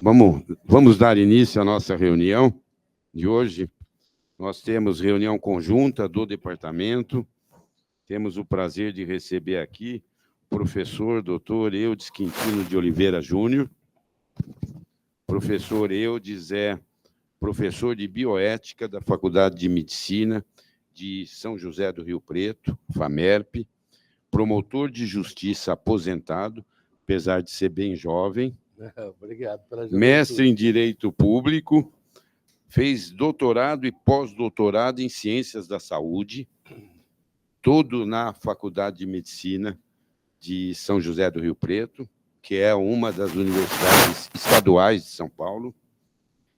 Vamos dar início à nossa reunião de hoje. Nós temos reunião conjunta do departamento. Temos o prazer de receber aqui o professor Dr. Eudes Quintino de Oliveira Júnior. Professor Eudes é professor de bioética da Faculdade de Medicina de São José do Rio Preto, FAMERP, promotor de justiça aposentado, apesar de ser bem jovem. Obrigado pela juventude. Mestre em Direito Público, fez doutorado e pós-doutorado em Ciências da Saúde, tudo na Faculdade de Medicina de São José do Rio Preto, que é uma das universidades estaduais de São Paulo,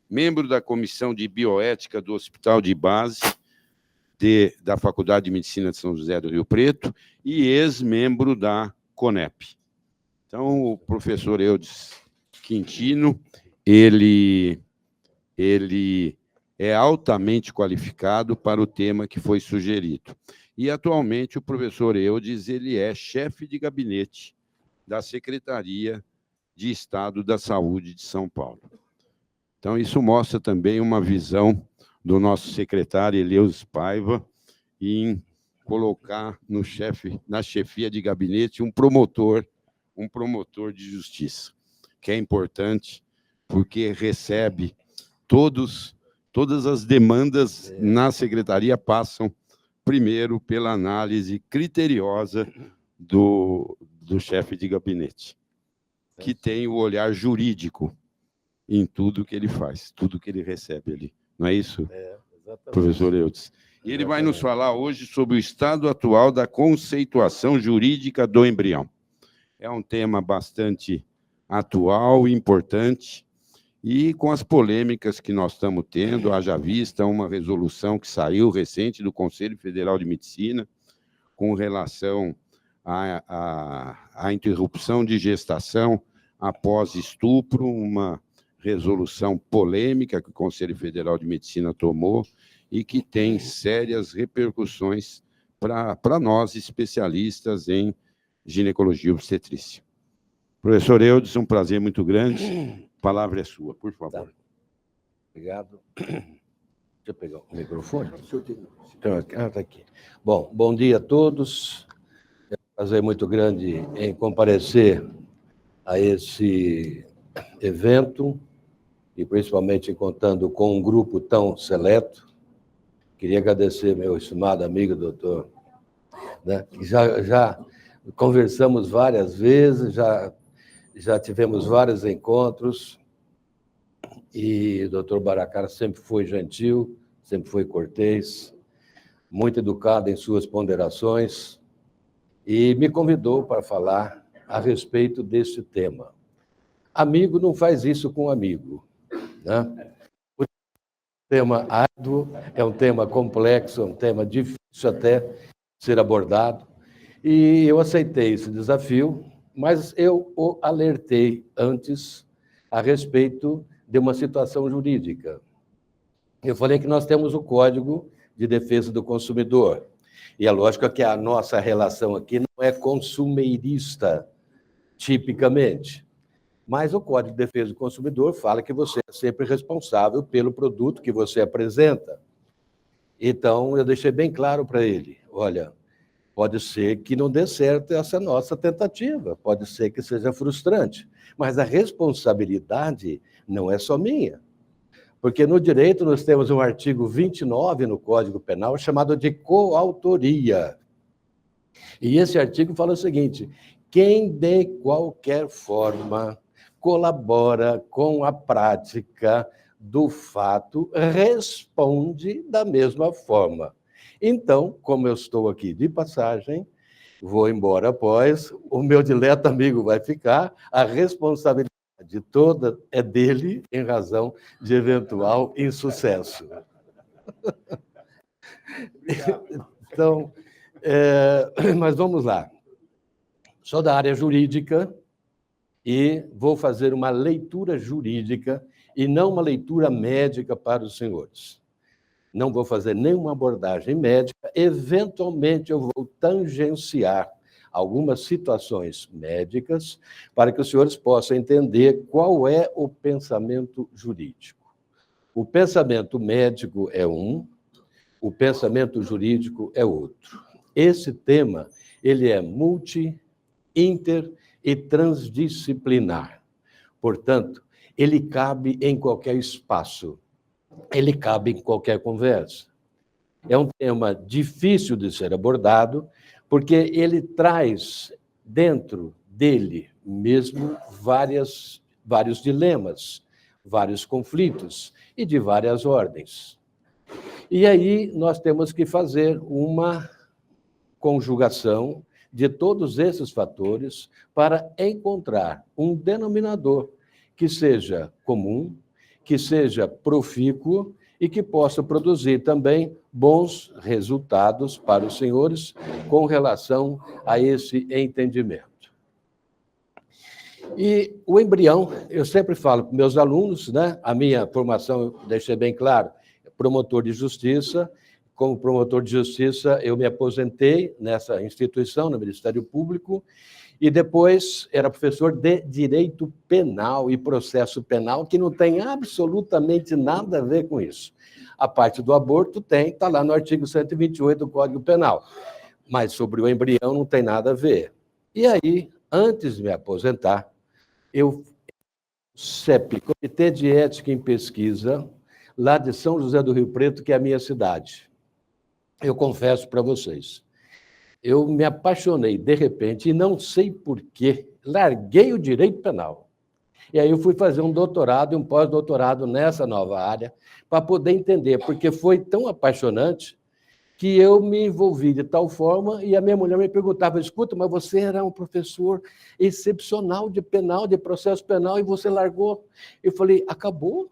membro da Comissão de Bioética do Hospital de Base da Faculdade de Medicina de São José do Rio Preto e ex-membro da CONEP. Então, o professor Eudes Quintino, ele é altamente qualificado para o tema que foi sugerido. E, atualmente, o professor Eudes ele é chefe de gabinete da Secretaria de Estado da Saúde de São Paulo. Então, isso mostra também uma visão do nosso secretário, Eleus Paiva, em colocar na chefia de gabinete um promotor de justiça, que é importante, porque recebe todas as demandas na secretaria passam primeiro pela análise criteriosa do chefe de gabinete, que tem o olhar jurídico em tudo que ele faz, tudo que ele recebe ali. Não é isso, professor Eudes? E ele vai nos falar hoje sobre o estado atual da conceituação jurídica do embrião. É um tema bastante atual e importante, e com as polêmicas que nós estamos tendo, haja vista uma resolução que saiu recente do Conselho Federal de Medicina com relação à interrupção de gestação após estupro, uma resolução polêmica que o Conselho Federal de Medicina tomou e que tem sérias repercussões para nós, especialistas em ginecologia e obstetrícia. Professor Eudes, um prazer muito grande. A palavra é sua, por favor. Tá. Obrigado. Deixa eu pegar o microfone. Está aqui. Bom dia a todos. É um prazer muito grande em comparecer a esse evento, e principalmente contando com um grupo tão seleto. Queria agradecer meu estimado amigo, doutor, né, que já conversamos várias vezes, já tivemos vários encontros, e o doutor Baracara sempre foi gentil, sempre foi cortês, muito educado em suas ponderações, e me convidou para falar a respeito deste tema. Amigo não faz isso com amigo, né? O tema árduo, é um tema complexo, é um tema difícil até ser abordado, e eu aceitei esse desafio, mas eu o alertei antes a respeito de uma situação jurídica. Eu falei que nós temos o Código de Defesa do Consumidor, e é lógico que a nossa relação aqui não é consumeirista, tipicamente, mas o Código de Defesa do Consumidor fala que você é sempre responsável pelo produto que você apresenta. Então, eu deixei bem claro para ele, olha, pode ser que não dê certo essa nossa tentativa, pode ser que seja frustrante, mas a responsabilidade não é só minha. Porque no direito nós temos um artigo 29 no Código Penal chamado de coautoria. E esse artigo fala o seguinte: quem de qualquer forma colabora com a prática do fato responde da mesma forma. Então, como eu estou aqui de passagem, vou embora após, o meu dileto amigo vai ficar, a responsabilidade toda é dele em razão de eventual insucesso. Então, mas vamos lá. Sou da área jurídica e vou fazer uma leitura jurídica e não uma leitura médica para os senhores. Não vou fazer nenhuma abordagem médica, eventualmente eu vou tangenciar algumas situações médicas para que os senhores possam entender qual é o pensamento jurídico. O pensamento médico é um, o pensamento jurídico é outro. Esse tema, ele é multi, inter e transdisciplinar. Portanto, ele cabe em qualquer espaço, ele cabe em qualquer conversa. É um tema difícil de ser abordado, porque ele traz dentro dele mesmo vários dilemas, vários conflitos e de várias ordens. E aí nós temos que fazer uma conjugação de todos esses fatores para encontrar um denominador que seja comum, que seja profícuo e que possa produzir também bons resultados para os senhores com relação a esse entendimento. E o embrião, eu sempre falo para meus alunos, né? A minha formação, eu deixei bem claro, promotor de justiça. Como promotor de justiça, eu me aposentei nessa instituição, no Ministério Público, e depois era professor de Direito Penal e Processo Penal, que não tem absolutamente nada a ver com isso. A parte do aborto tem, está lá no artigo 128 do Código Penal, mas sobre o embrião não tem nada a ver. E aí, antes de me aposentar, eu, CEP, Comitê de Ética em Pesquisa, lá de São José do Rio Preto, que é a minha cidade. Eu confesso para vocês, eu me apaixonei de repente, e não sei por quê, larguei o direito penal. E aí eu fui fazer um doutorado e um pós-doutorado nessa nova área, para poder entender, porque foi tão apaixonante que eu me envolvi de tal forma, e a minha mulher me perguntava, escuta, mas você era um professor excepcional de penal, de processo penal, e você largou. Eu falei, acabou?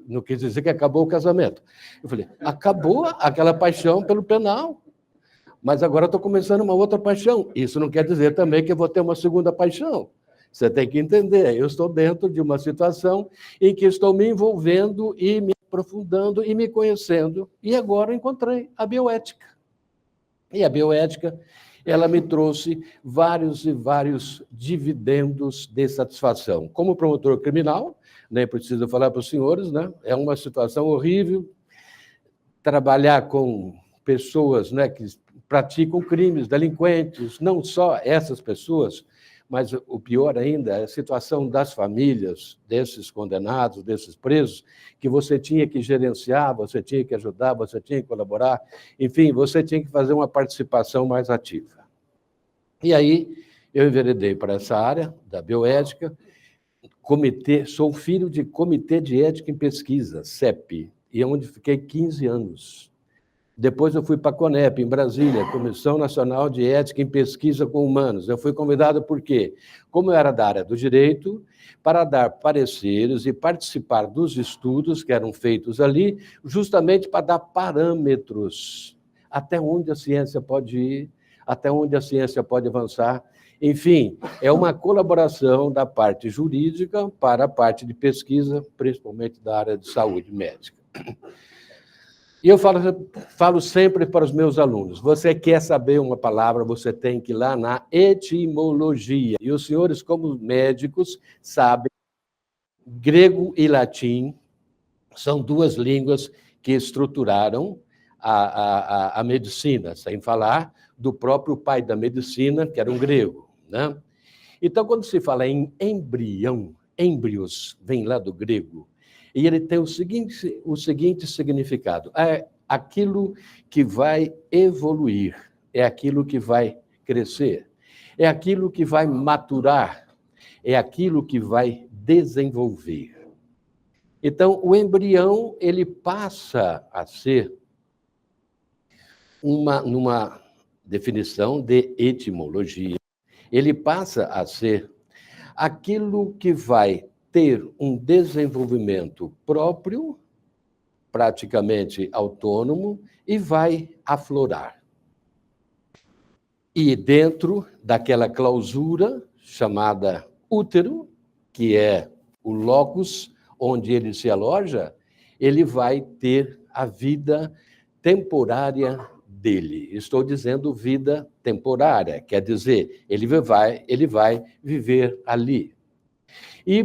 Não quis dizer que acabou o casamento. Eu falei, acabou aquela paixão pelo penal, mas agora estou começando uma outra paixão. Isso não quer dizer também que eu vou ter uma segunda paixão. Você tem que entender, eu estou dentro de uma situação em que estou me envolvendo e me aprofundando e me conhecendo, e agora encontrei a bioética. E a bioética, ela me trouxe vários e vários dividendos de satisfação. Como promotor criminal, nem preciso falar para os senhores, né? É uma situação horrível trabalhar com pessoas, né, que praticam crimes, delinquentes, não só essas pessoas, mas o pior ainda é a situação das famílias desses condenados, desses presos, que você tinha que gerenciar, você tinha que ajudar, você tinha que colaborar, enfim, você tinha que fazer uma participação mais ativa. E aí eu enveredei para essa área da bioética, sou filho de Comitê de Ética em Pesquisa, CEP, e é onde fiquei 15 anos. Depois eu fui para a CONEP, em Brasília, Comissão Nacional de Ética em Pesquisa com Humanos. Eu fui convidado por quê? Como eu era da área do direito, para dar pareceres e participar dos estudos que eram feitos ali, justamente para dar parâmetros, até onde a ciência pode ir, até onde a ciência pode avançar. Enfim, é uma colaboração da parte jurídica para a parte de pesquisa, principalmente da área de saúde médica. E eu falo sempre para os meus alunos, você quer saber uma palavra, você tem que ir lá na etimologia. E os senhores, como médicos, sabem, grego e latim são duas línguas que estruturaram a medicina, sem falar do próprio pai da medicina, que era um grego, né? Então, quando se fala em embrião, êmbrios vem lá do grego, e ele tem o seguinte significado: é aquilo que vai evoluir, é aquilo que vai crescer, é aquilo que vai maturar, é aquilo que vai desenvolver. Então, o embrião, ele passa a ser numa definição de etimologia, ele passa a ser aquilo que vai ter um desenvolvimento próprio, praticamente autônomo, e vai aflorar. E dentro daquela clausura chamada útero, que é o locus onde ele se aloja, ele vai ter a vida temporária dele. Estou dizendo vida temporária, quer dizer, ele vai viver ali. E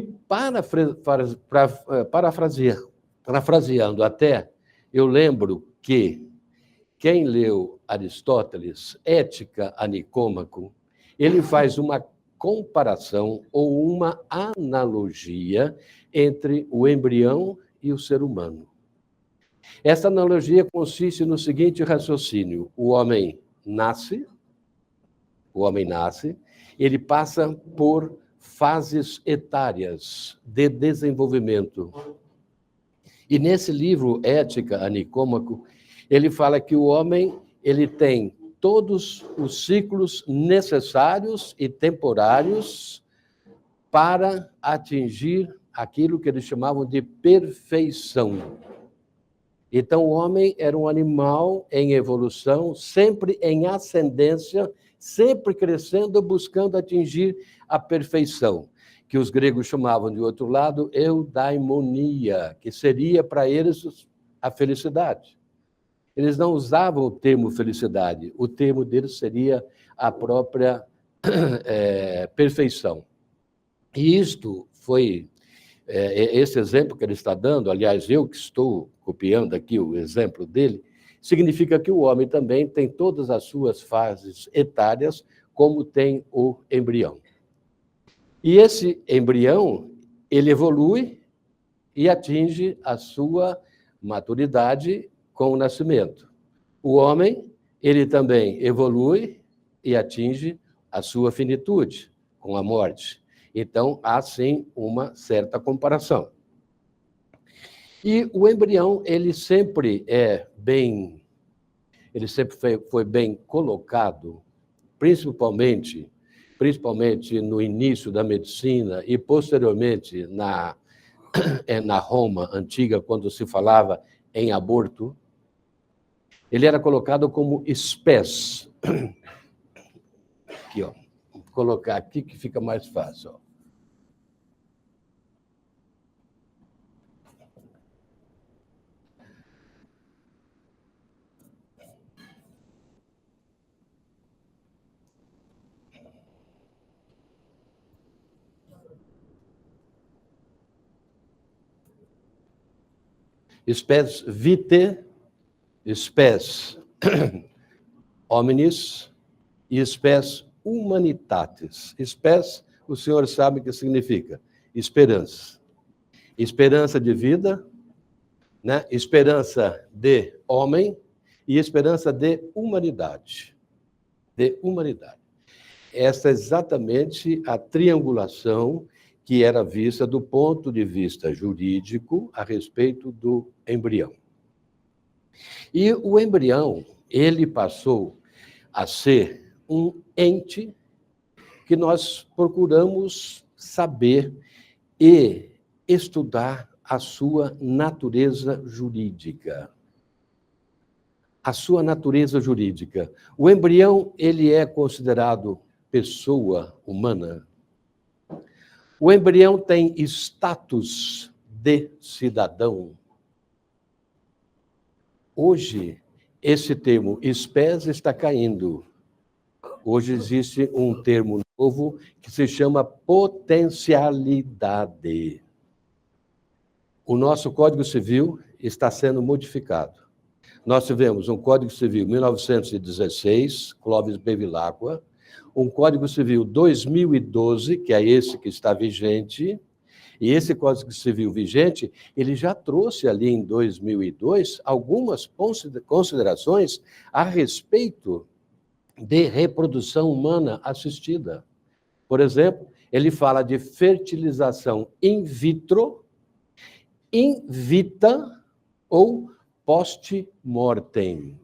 parafraseando até, eu lembro que quem leu Aristóteles, Ética a Nicômaco, ele faz uma comparação ou uma analogia entre o embrião e o ser humano. Essa analogia consiste no seguinte raciocínio: o homem nasce, ele passa por fases etárias de desenvolvimento. E nesse livro, Ética a Nicômaco, ele fala que o homem ele tem todos os ciclos necessários e temporários para atingir aquilo que eles chamavam de perfeição. Então, o homem era um animal em evolução, sempre em ascendência, sempre crescendo, buscando atingir a perfeição, que os gregos chamavam, de outro lado, eudaimonia, que seria para eles a felicidade. Eles não usavam o termo felicidade, o termo deles seria a própria perfeição. E isto foi, esse exemplo que ele está dando, aliás, eu que estou copiando aqui o exemplo dele, significa que o homem também tem todas as suas fases etárias, como tem o embrião. E esse embrião, ele evolui e atinge a sua maturidade com o nascimento. O homem, ele também evolui e atinge a sua finitude com a morte. Então, há, sim, uma certa comparação. E o embrião, ele sempre foi bem colocado, principalmente no início da medicina e, posteriormente, na Roma antiga, quando se falava em aborto, ele era colocado como spes. Aqui, ó. Vou colocar aqui que fica mais fácil, ó. Spes vitae, spes hominis e spes humanitatis. Spes, o senhor sabe o que significa? Esperança. Esperança de vida, né? Esperança de homem e esperança de humanidade. Essa é exatamente a triangulação que era vista do ponto de vista jurídico a respeito do embrião. E o embrião, ele passou a ser um ente que nós procuramos saber e estudar a sua natureza jurídica. A sua natureza jurídica. O embrião, ele é considerado pessoa humana. O embrião tem status de cidadão. Hoje, esse termo spes está caindo. Hoje existe um termo novo que se chama potencialidade. O nosso Código Civil está sendo modificado. Nós tivemos um Código Civil 1916, Clóvis Bevilacqua, um Código Civil 2012, que é esse que está vigente, e esse Código Civil vigente, ele já trouxe ali em 2002 algumas considerações a respeito de reprodução humana assistida. Por exemplo, ele fala de fertilização in vitro, in vita ou post-mortem.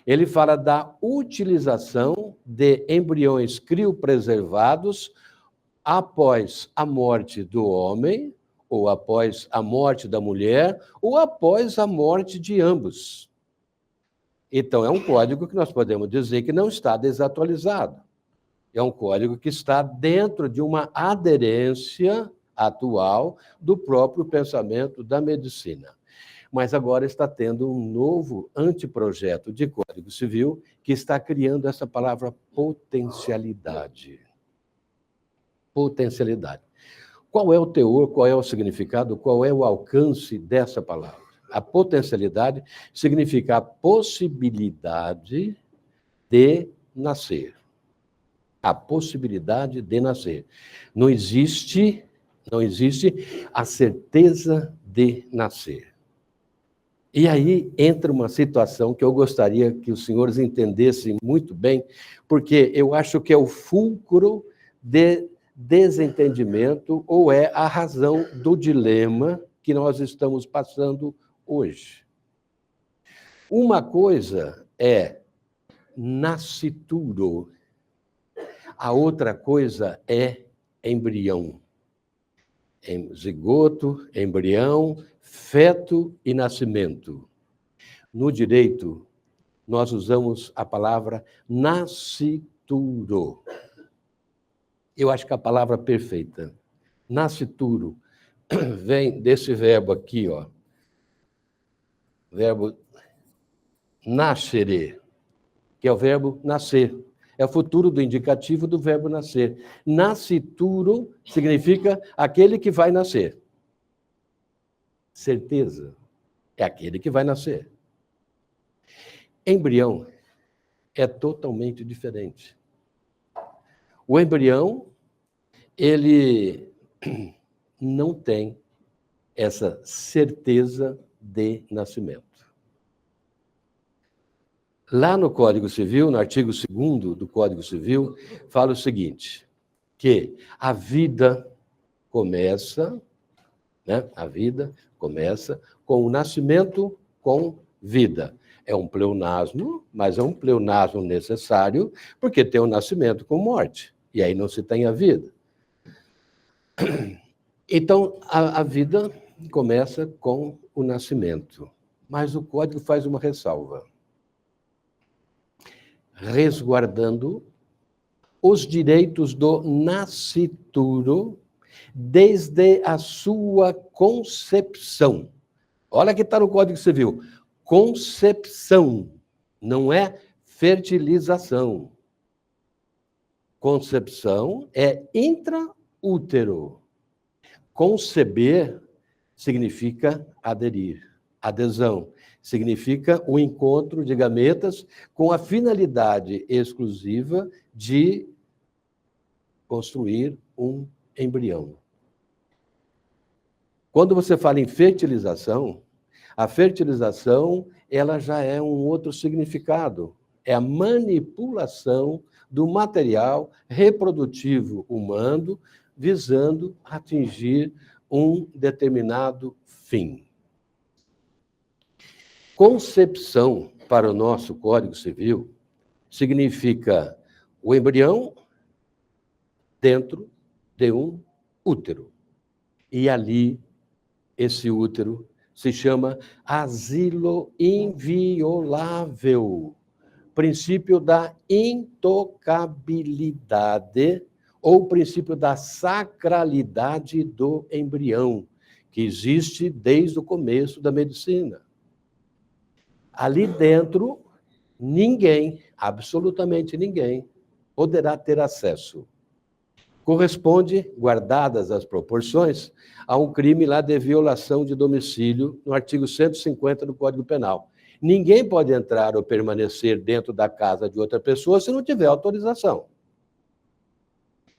Ele fala da utilização de embriões criopreservados após a morte do homem, ou após a morte da mulher, ou após a morte de ambos. Então, é um código que nós podemos dizer que não está desatualizado. É um código que está dentro de uma aderência atual do próprio pensamento da medicina. mas agora está tendo um novo anteprojeto de Código Civil que está criando essa palavra potencialidade. Potencialidade. Qual é o teor, qual é o significado, qual é o alcance dessa palavra? A potencialidade significa a possibilidade de nascer. A possibilidade de nascer. Não existe a certeza de nascer. E aí entra uma situação que eu gostaria que os senhores entendessem muito bem, porque eu acho que é o fulcro de desentendimento ou é a razão do dilema que nós estamos passando hoje. Uma coisa é nascituro, a outra coisa é embrião. Zigoto, embrião, feto e nascimento. No direito, nós usamos a palavra nascituro. Eu acho que a palavra perfeita. Nascituro vem desse verbo aqui, ó. Verbo nascere, que é o verbo nascer. É o futuro do indicativo do verbo nascer. Nascituro significa aquele que vai nascer. Certeza é aquele que vai nascer. Embrião é totalmente diferente. O embrião, ele não tem essa certeza de nascimento. Lá no Código Civil, no artigo 2º do Código Civil, fala o seguinte, que a vida começa, né? A vida começa com o nascimento com vida. É um pleonasmo, mas é um pleonasmo necessário, porque tem o nascimento com morte, e aí não se tem a vida. Então, a vida começa com o nascimento, mas o Código faz uma ressalva. Resguardando os direitos do nascituro desde a sua concepção. Olha que está no Código Civil. Concepção, não é fertilização. Concepção é intraútero. Conceber significa aderir, adesão. Significa o encontro de gametas com a finalidade exclusiva de construir um embrião. Quando você fala em fertilização, a fertilização ela já é um outro significado. É a manipulação do material reprodutivo humano visando atingir um determinado fim. Concepção, para o nosso Código Civil, significa o embrião dentro de um útero. E ali, esse útero se chama asilo inviolável, princípio da intocabilidade ou princípio da sacralidade do embrião, que existe desde o começo da medicina. Ali dentro, ninguém, absolutamente ninguém, poderá ter acesso. Corresponde, guardadas as proporções, a um crime lá de violação de domicílio, no artigo 150 do Código Penal. Ninguém pode entrar ou permanecer dentro da casa de outra pessoa se não tiver autorização.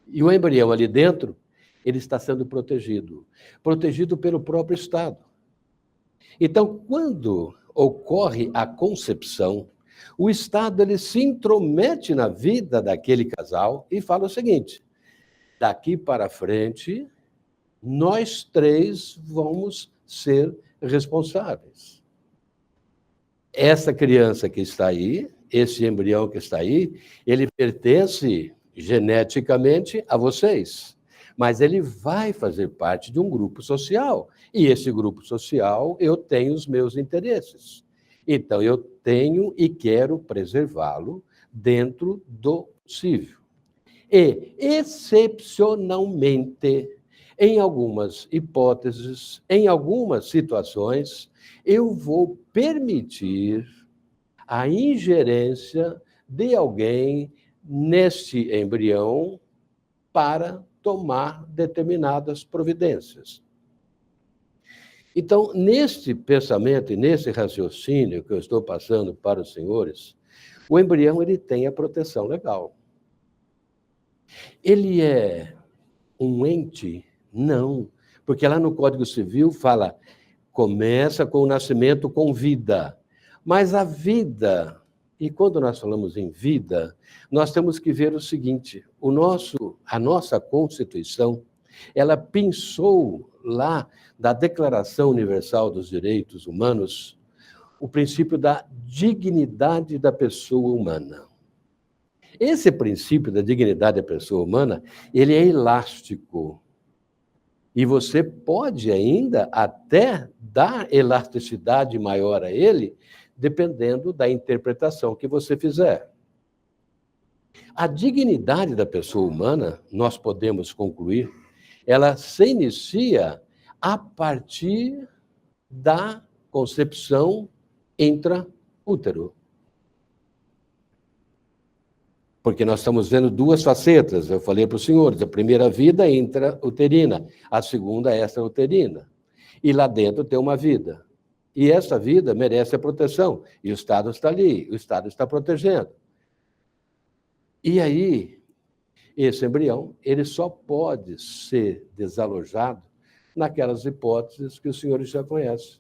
E o embrião ali dentro, ele está sendo protegido pelo próprio Estado. Então, quando ocorre a concepção, o Estado ele se intromete na vida daquele casal e fala o seguinte: daqui para frente, nós três vamos ser responsáveis. Essa criança que está aí, esse embrião que está aí, ele pertence geneticamente a vocês, mas ele vai fazer parte de um grupo social, e esse grupo social eu tenho os meus interesses. Então, eu tenho e quero preservá-lo dentro do possível. E, excepcionalmente, em algumas hipóteses, em algumas situações, eu vou permitir a ingerência de alguém neste embrião para tomar determinadas providências. Então, neste pensamento e nesse raciocínio que eu estou passando para os senhores, o embrião ele tem a proteção legal. Ele é um ente? Não, porque lá no Código Civil fala, começa com o nascimento com vida, mas a vida, e quando nós falamos em vida, nós temos que ver o seguinte, a nossa Constituição, ela pensou lá da Declaração Universal dos Direitos Humanos, o princípio da dignidade da pessoa humana. Esse princípio da dignidade da pessoa humana, ele é elástico. E você pode ainda até dar elasticidade maior a ele, dependendo da interpretação que você fizer. A dignidade da pessoa humana, nós podemos concluir, ela se inicia a partir da concepção intraútero. Porque nós estamos vendo duas facetas, eu falei para os senhores, a primeira vida é intrauterina, a segunda é extrauterina. E lá dentro tem uma vida. E essa vida merece a proteção. E o Estado está ali, o Estado está protegendo. E aí, esse embrião, ele só pode ser desalojado naquelas hipóteses que os senhores já conhecem,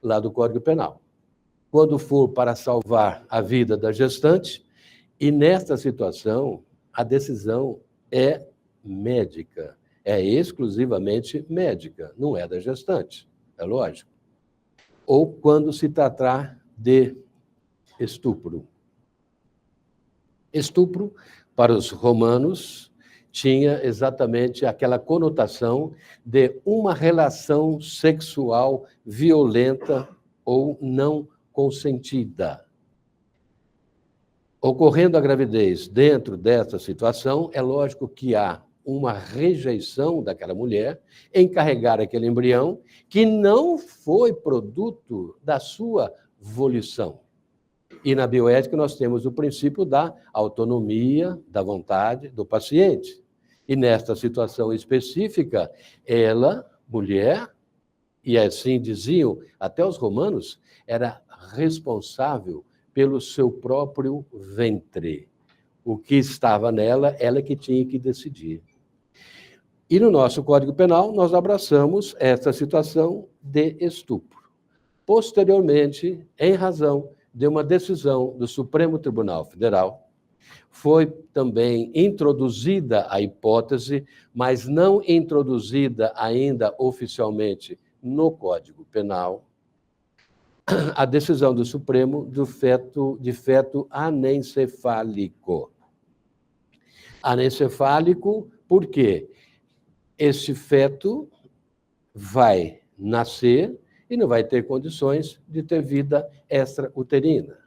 lá do Código Penal. Quando for para salvar a vida da gestante, e nesta situação, a decisão é médica, é exclusivamente médica, não é da gestante, é lógico. Ou quando se tratar de estupro. Estupro, para os romanos, tinha exatamente aquela conotação de uma relação sexual violenta ou não consentida. Ocorrendo a gravidez dentro dessa situação, é lógico que há uma rejeição daquela mulher em carregar aquele embrião que não foi produto da sua volição. E na bioética nós temos o princípio da autonomia da vontade do paciente. E nesta situação específica, ela, mulher, e assim diziam até os romanos, era responsável pelo seu próprio ventre. O que estava nela, ela que tinha que decidir. E no nosso Código Penal, nós abraçamos essa situação de estupro. Posteriormente, em razão de uma decisão do Supremo Tribunal Federal, foi também introduzida a hipótese, mas não introduzida ainda oficialmente no Código Penal, a decisão do Supremo de feto anencefálico. Anencefálico, por quê? Esse feto vai nascer e não vai ter condições de ter vida extrauterina.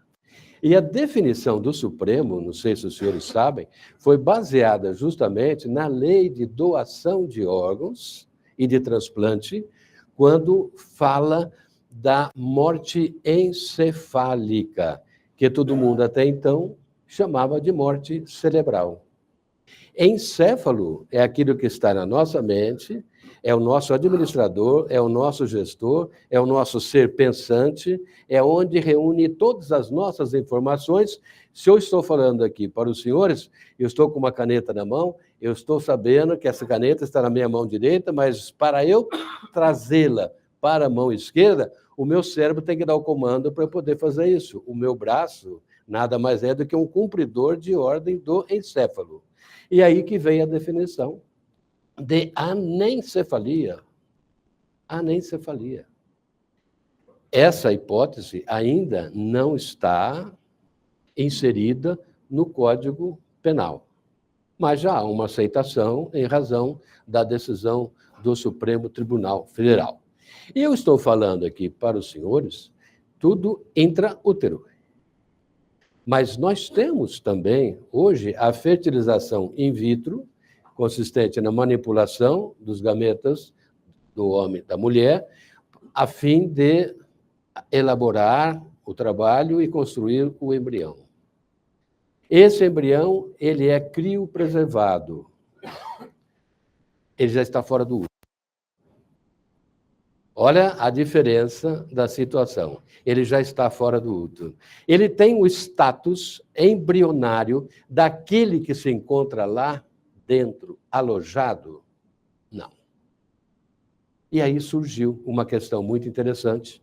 E a definição do Supremo, não sei se os senhores sabem, foi baseada justamente na lei de doação de órgãos e de transplante, quando fala da morte encefálica, que todo mundo até então chamava de morte cerebral. Encéfalo é aquilo que está na nossa mente, é o nosso administrador, é o nosso gestor, é o nosso ser pensante, é onde reúne todas as nossas informações. Se eu estou falando aqui para os senhores, eu estou com uma caneta na mão, eu estou sabendo que essa caneta está na minha mão direita, mas para eu trazê-la para a mão esquerda, o meu cérebro tem que dar o comando para eu poder fazer isso. O meu braço nada mais é do que um cumpridor de ordem do encéfalo. E aí que vem a definição de anencefalia. Anencefalia. Essa hipótese ainda não está inserida no Código Penal, mas já há uma aceitação em razão da decisão do Supremo Tribunal Federal. E eu estou falando aqui para os senhores tudo intraútero. Mas nós temos também, hoje, a fertilização in vitro, consistente na manipulação dos gametas do homem e da mulher, a fim de elaborar o trabalho e construir o embrião. Esse embrião, ele é criopreservado. Ele já está fora do útero. Olha a diferença da situação. Ele já está fora do útero. Ele tem o status embrionário daquele que se encontra lá dentro, alojado? Não. E aí surgiu uma questão muito interessante.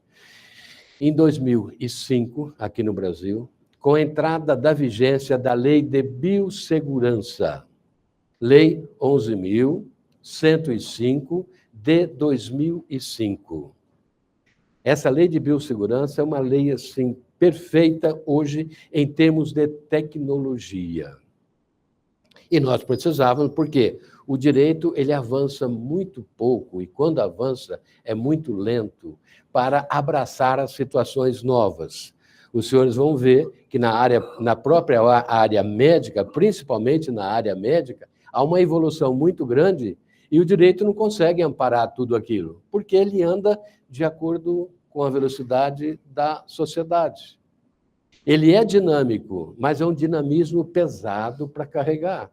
Em 2005, aqui no Brasil, com a entrada da vigência da Lei de Biossegurança, Lei 11.105 de 2005. Essa Lei de Biossegurança é uma lei assim perfeita hoje em termos de tecnologia. E nós precisávamos, porque o direito ele avança muito pouco, e quando avança é muito lento, para abraçar as situações novas. Os senhores vão ver que na própria área médica, principalmente na área médica, há uma evolução muito grande e o direito não consegue amparar tudo aquilo, porque ele anda de acordo com a velocidade da sociedade. Ele é dinâmico, mas é um dinamismo pesado para carregar.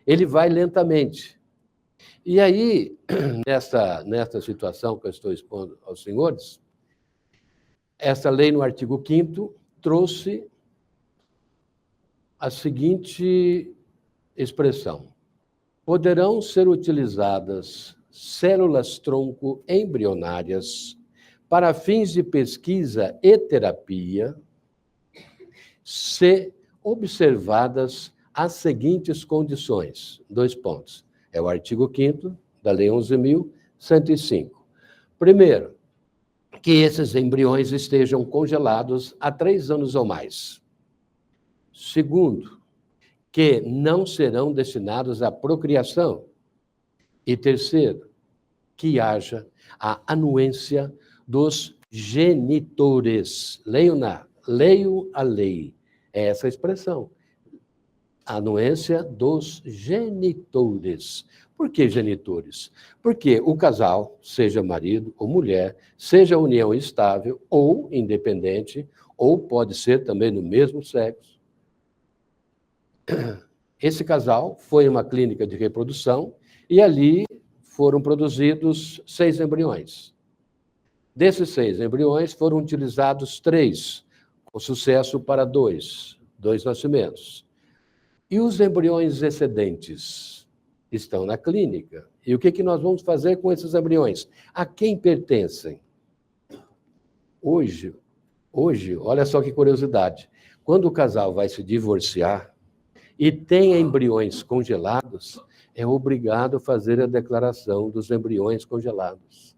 Ele vai lentamente. E aí, nessa situação que eu estou expondo aos senhores, essa lei, no artigo 5º, trouxe a seguinte expressão: poderão ser utilizadas células-tronco embrionárias para fins de pesquisa e terapia, se observadas as seguintes condições. 2 pontos. É o artigo 5º da Lei 11.105. Primeiro, que esses embriões estejam congelados há 3 anos ou mais. Segundo, que não serão destinados à procriação. E terceiro, que haja a anuência dos genitores. Leio a lei. É essa a expressão. Anuência dos genitores. Por que genitores? Porque o casal, seja marido ou mulher, seja união estável ou independente, ou pode ser também no mesmo sexo. Esse casal foi em uma clínica de reprodução e ali foram produzidos 6 embriões. Desses 6 embriões foram utilizados 3, com sucesso para 2 nascimentos. E os embriões excedentes estão na clínica. E o que nós vamos fazer com esses embriões? A quem pertencem? Hoje, olha só que curiosidade. Quando o casal vai se divorciar e tem embriões congelados, é obrigado a fazer a declaração dos embriões congelados.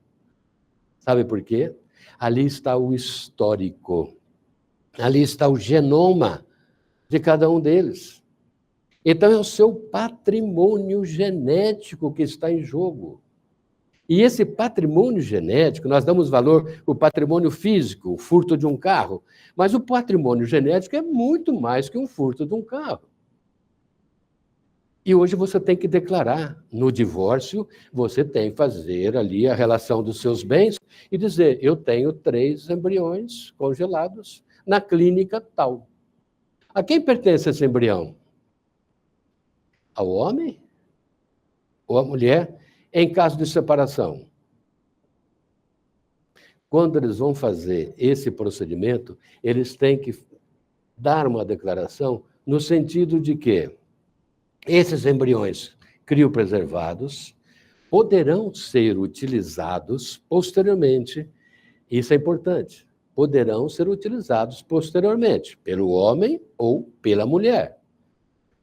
Sabe por quê? Ali está o histórico. Ali está o genoma de cada um deles. Então, é o seu patrimônio genético que está em jogo. E esse patrimônio genético, nós damos valor para o patrimônio físico, o furto de um carro, mas o patrimônio genético é muito mais que um furto de um carro. E hoje você tem que declarar. No divórcio, você tem que fazer ali a relação dos seus bens e dizer, eu tenho 3 embriões congelados na clínica tal. A quem pertence esse embrião? Ao homem ou à mulher, em caso de separação? Quando eles vão fazer esse procedimento, eles têm que dar uma declaração no sentido de que esses embriões criopreservados poderão ser utilizados posteriormente, isso é importante, poderão ser utilizados posteriormente pelo homem ou pela mulher.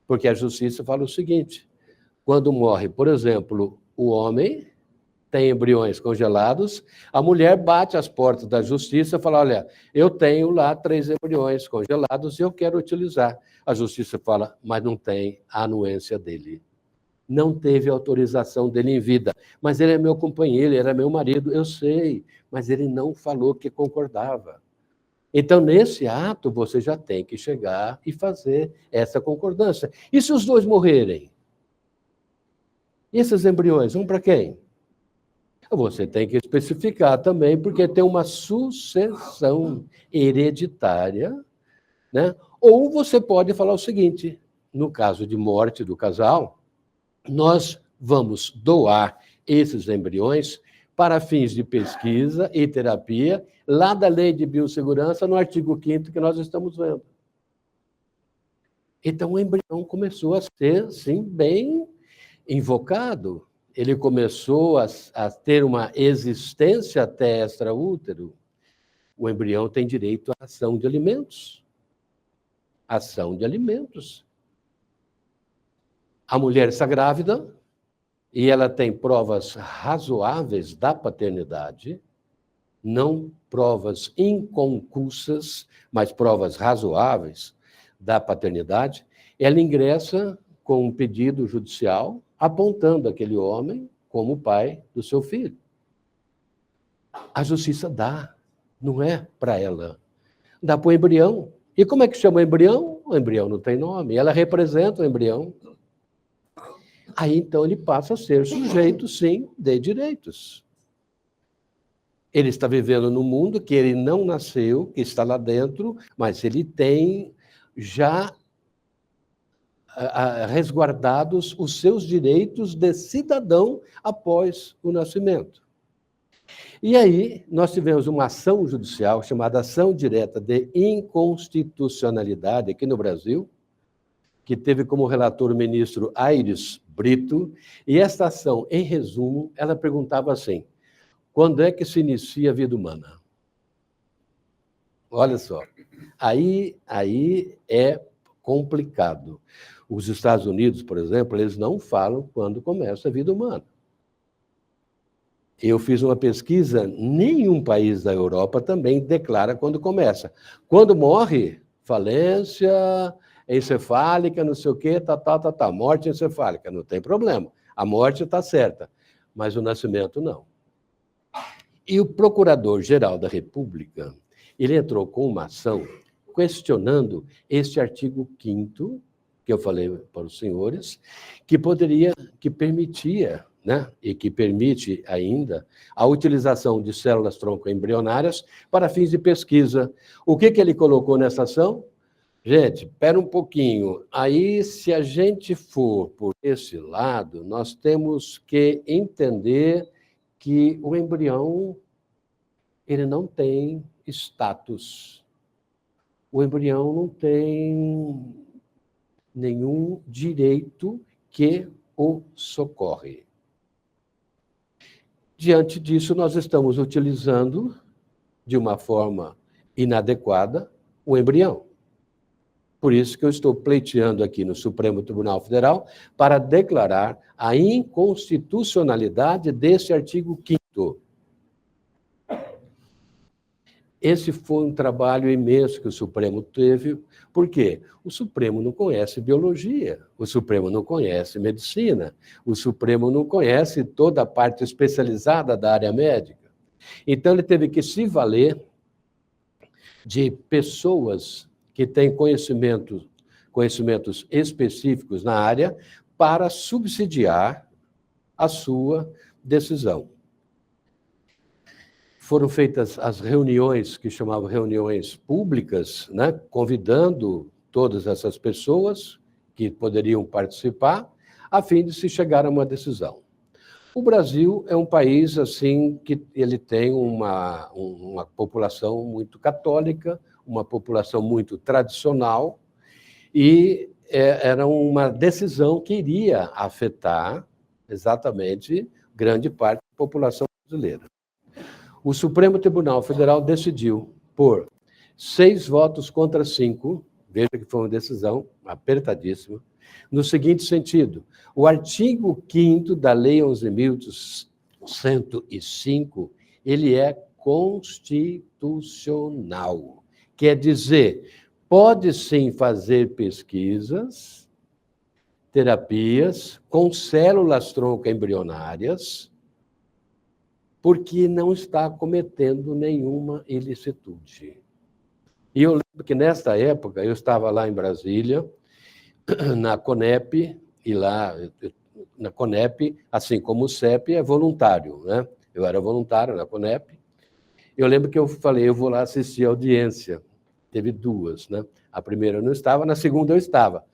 Porque a justiça fala o seguinte, quando morre, por exemplo, o homem tem embriões congelados, a mulher bate às portas da justiça e fala, olha, eu tenho lá 3 embriões congelados e eu quero utilizar. A justiça fala, mas não tem a anuência dele. Não teve autorização dele em vida. Mas ele é meu companheiro, ele era meu marido, eu sei, mas ele não falou que concordava. Então, nesse ato, você já tem que chegar e fazer essa concordância. E se os 2 morrerem? E esses embriões vão para quem? Você tem que especificar também, porque tem uma sucessão hereditária, né? Ou você pode falar o seguinte, no caso de morte do casal, nós vamos doar esses embriões para fins de pesquisa e terapia, lá da Lei de Biossegurança, no artigo 5º que nós estamos vendo. Então, o embrião começou a ser, sim, bem invocado. Ele começou a ter uma existência até extraútero. O embrião tem direito à ação de alimentos. Ação de alimentos. A mulher está grávida e ela tem provas razoáveis da paternidade, não provas inconcussas, mas provas razoáveis da paternidade. Ela ingressa com um pedido judicial apontando aquele homem como o pai do seu filho. A justiça dá, não é para ela. Dá para o embrião. E como é que chama o embrião? O embrião não tem nome, ela representa o embrião. Aí, então, ele passa a ser sujeito, sim, de direitos. Ele está vivendo num mundo que ele não nasceu, que está lá dentro, mas ele tem já resguardados os seus direitos de cidadão após o nascimento. E aí, nós tivemos uma ação judicial chamada Ação Direta de Inconstitucionalidade aqui no Brasil, que teve como relator o ministro Aires Brito, e esta ação, em resumo, ela perguntava assim: quando é que se inicia a vida humana? Olha só, aí é complicado. Os Estados Unidos, por exemplo, eles não falam quando começa a vida humana. Eu fiz uma pesquisa, nenhum país da Europa também declara quando começa. Quando morre, falência encefálica, não sei o quê, morte encefálica, não tem problema. A morte está certa, mas o nascimento não. E o Procurador-Geral da República, ele entrou com uma ação questionando este artigo 5º, que eu falei para os senhores, que permitia, né, e que permite ainda a utilização de células tronco embrionárias para fins de pesquisa. O que ele colocou nessa ação? Gente, espera um pouquinho. Aí, se a gente for por esse lado, nós temos que entender que o embrião ele não tem status. O embrião não tem nenhum direito que o socorre. Diante disso, nós estamos utilizando, de uma forma inadequada, o embrião. Por isso que eu estou pleiteando aqui no Supremo Tribunal Federal para declarar a inconstitucionalidade desse artigo 5º. Esse foi um trabalho imenso que o Supremo teve. Por quê? O Supremo não conhece biologia, o Supremo não conhece medicina, o Supremo não conhece toda a parte especializada da área médica. Então, ele teve que se valer de pessoas que têm conhecimentos específicos na área para subsidiar a sua decisão. Foram feitas as reuniões, que chamavam reuniões públicas, né, convidando todas essas pessoas que poderiam participar, a fim de se chegar a uma decisão. O Brasil é um país assim que ele tem uma população muito católica, uma população muito tradicional, e era uma decisão que iria afetar exatamente grande parte da população brasileira. O Supremo Tribunal Federal decidiu por 6 votos contra 5, veja que foi uma decisão apertadíssima, no seguinte sentido: o artigo 5º da Lei 11.105, ele é constitucional. Quer dizer, pode sim fazer pesquisas, terapias com células tronco embrionárias, porque não está cometendo nenhuma ilicitude. E eu lembro que, nesta época, eu estava lá em Brasília, na CONEP, e lá na CONEP, assim como o CEP é voluntário, né? Eu era voluntário na CONEP. Eu lembro que eu falei, eu vou lá assistir a audiência. Teve duas, né? A primeira eu não estava, na segunda eu estava.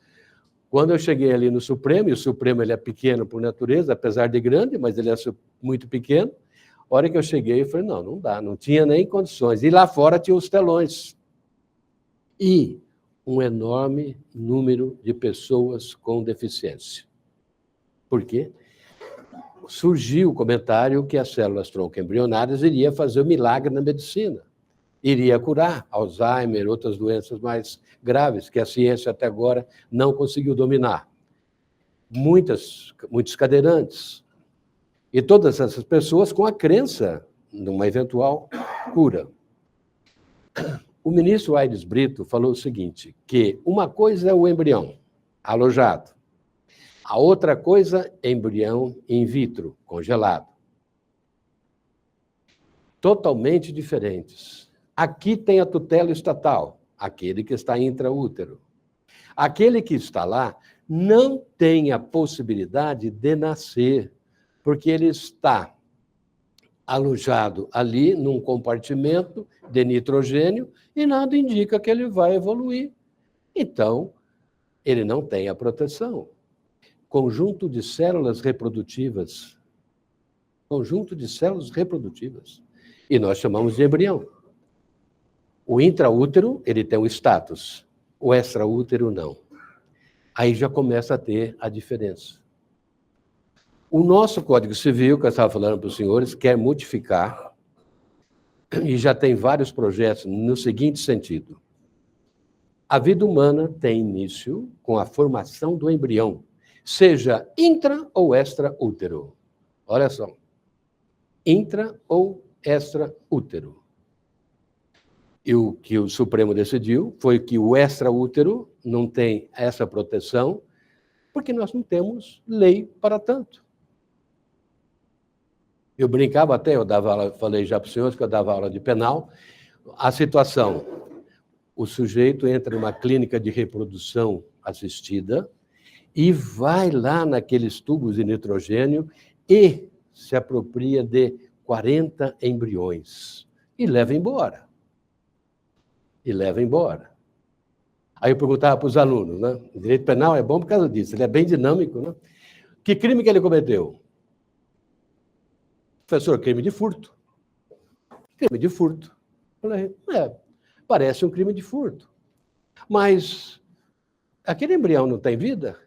Quando eu cheguei ali no Supremo, e o Supremo ele é pequeno por natureza, apesar de grande, mas ele é muito pequeno, a hora que eu cheguei, eu falei, não dá, não tinha nem condições. E lá fora tinha os telões. E um enorme número de pessoas com deficiência. Por quê? Surgiu o comentário que as células tronco embrionárias iria fazer um milagre na medicina. Iria curar Alzheimer, outras doenças mais graves, que a ciência até agora não conseguiu dominar. Muitos cadeirantes. E todas essas pessoas com a crença numa eventual cura. O ministro Aires Brito falou o seguinte, que uma coisa é o embrião alojado, a outra coisa é embrião in vitro, congelado. Totalmente diferentes. Aqui tem a tutela estatal, aquele que está intraútero. Aquele que está lá não tem a possibilidade de nascer, porque ele está alojado ali num compartimento de nitrogênio e nada indica que ele vai evoluir. Então, ele não tem a proteção. Conjunto de células reprodutivas. Conjunto de células reprodutivas. E nós chamamos de embrião. O intraútero, ele tem um status. O extraútero, não. Aí já começa a ter a diferença. O nosso Código Civil, que eu estava falando para os senhores, quer modificar, e já tem vários projetos no seguinte sentido. A vida humana tem início com a formação do embrião, seja intra ou extraútero. Olha só. Intra ou extraútero. E o que o Supremo decidiu foi que o extraútero não tem essa proteção, porque nós não temos lei para tanto. Eu brincava até, eu dava aula, falei já para os senhores que eu dava aula de penal, a situação, o sujeito entra numa clínica de reprodução assistida e vai lá naqueles tubos de nitrogênio e se apropria de 40 embriões e leva embora. Aí eu perguntava para os alunos, né? O direito penal é bom por causa disso, ele é bem dinâmico, né? Que crime que ele cometeu? Professor, crime de furto. Crime de furto. Falei, parece um crime de furto. Mas aquele embrião não tem vida?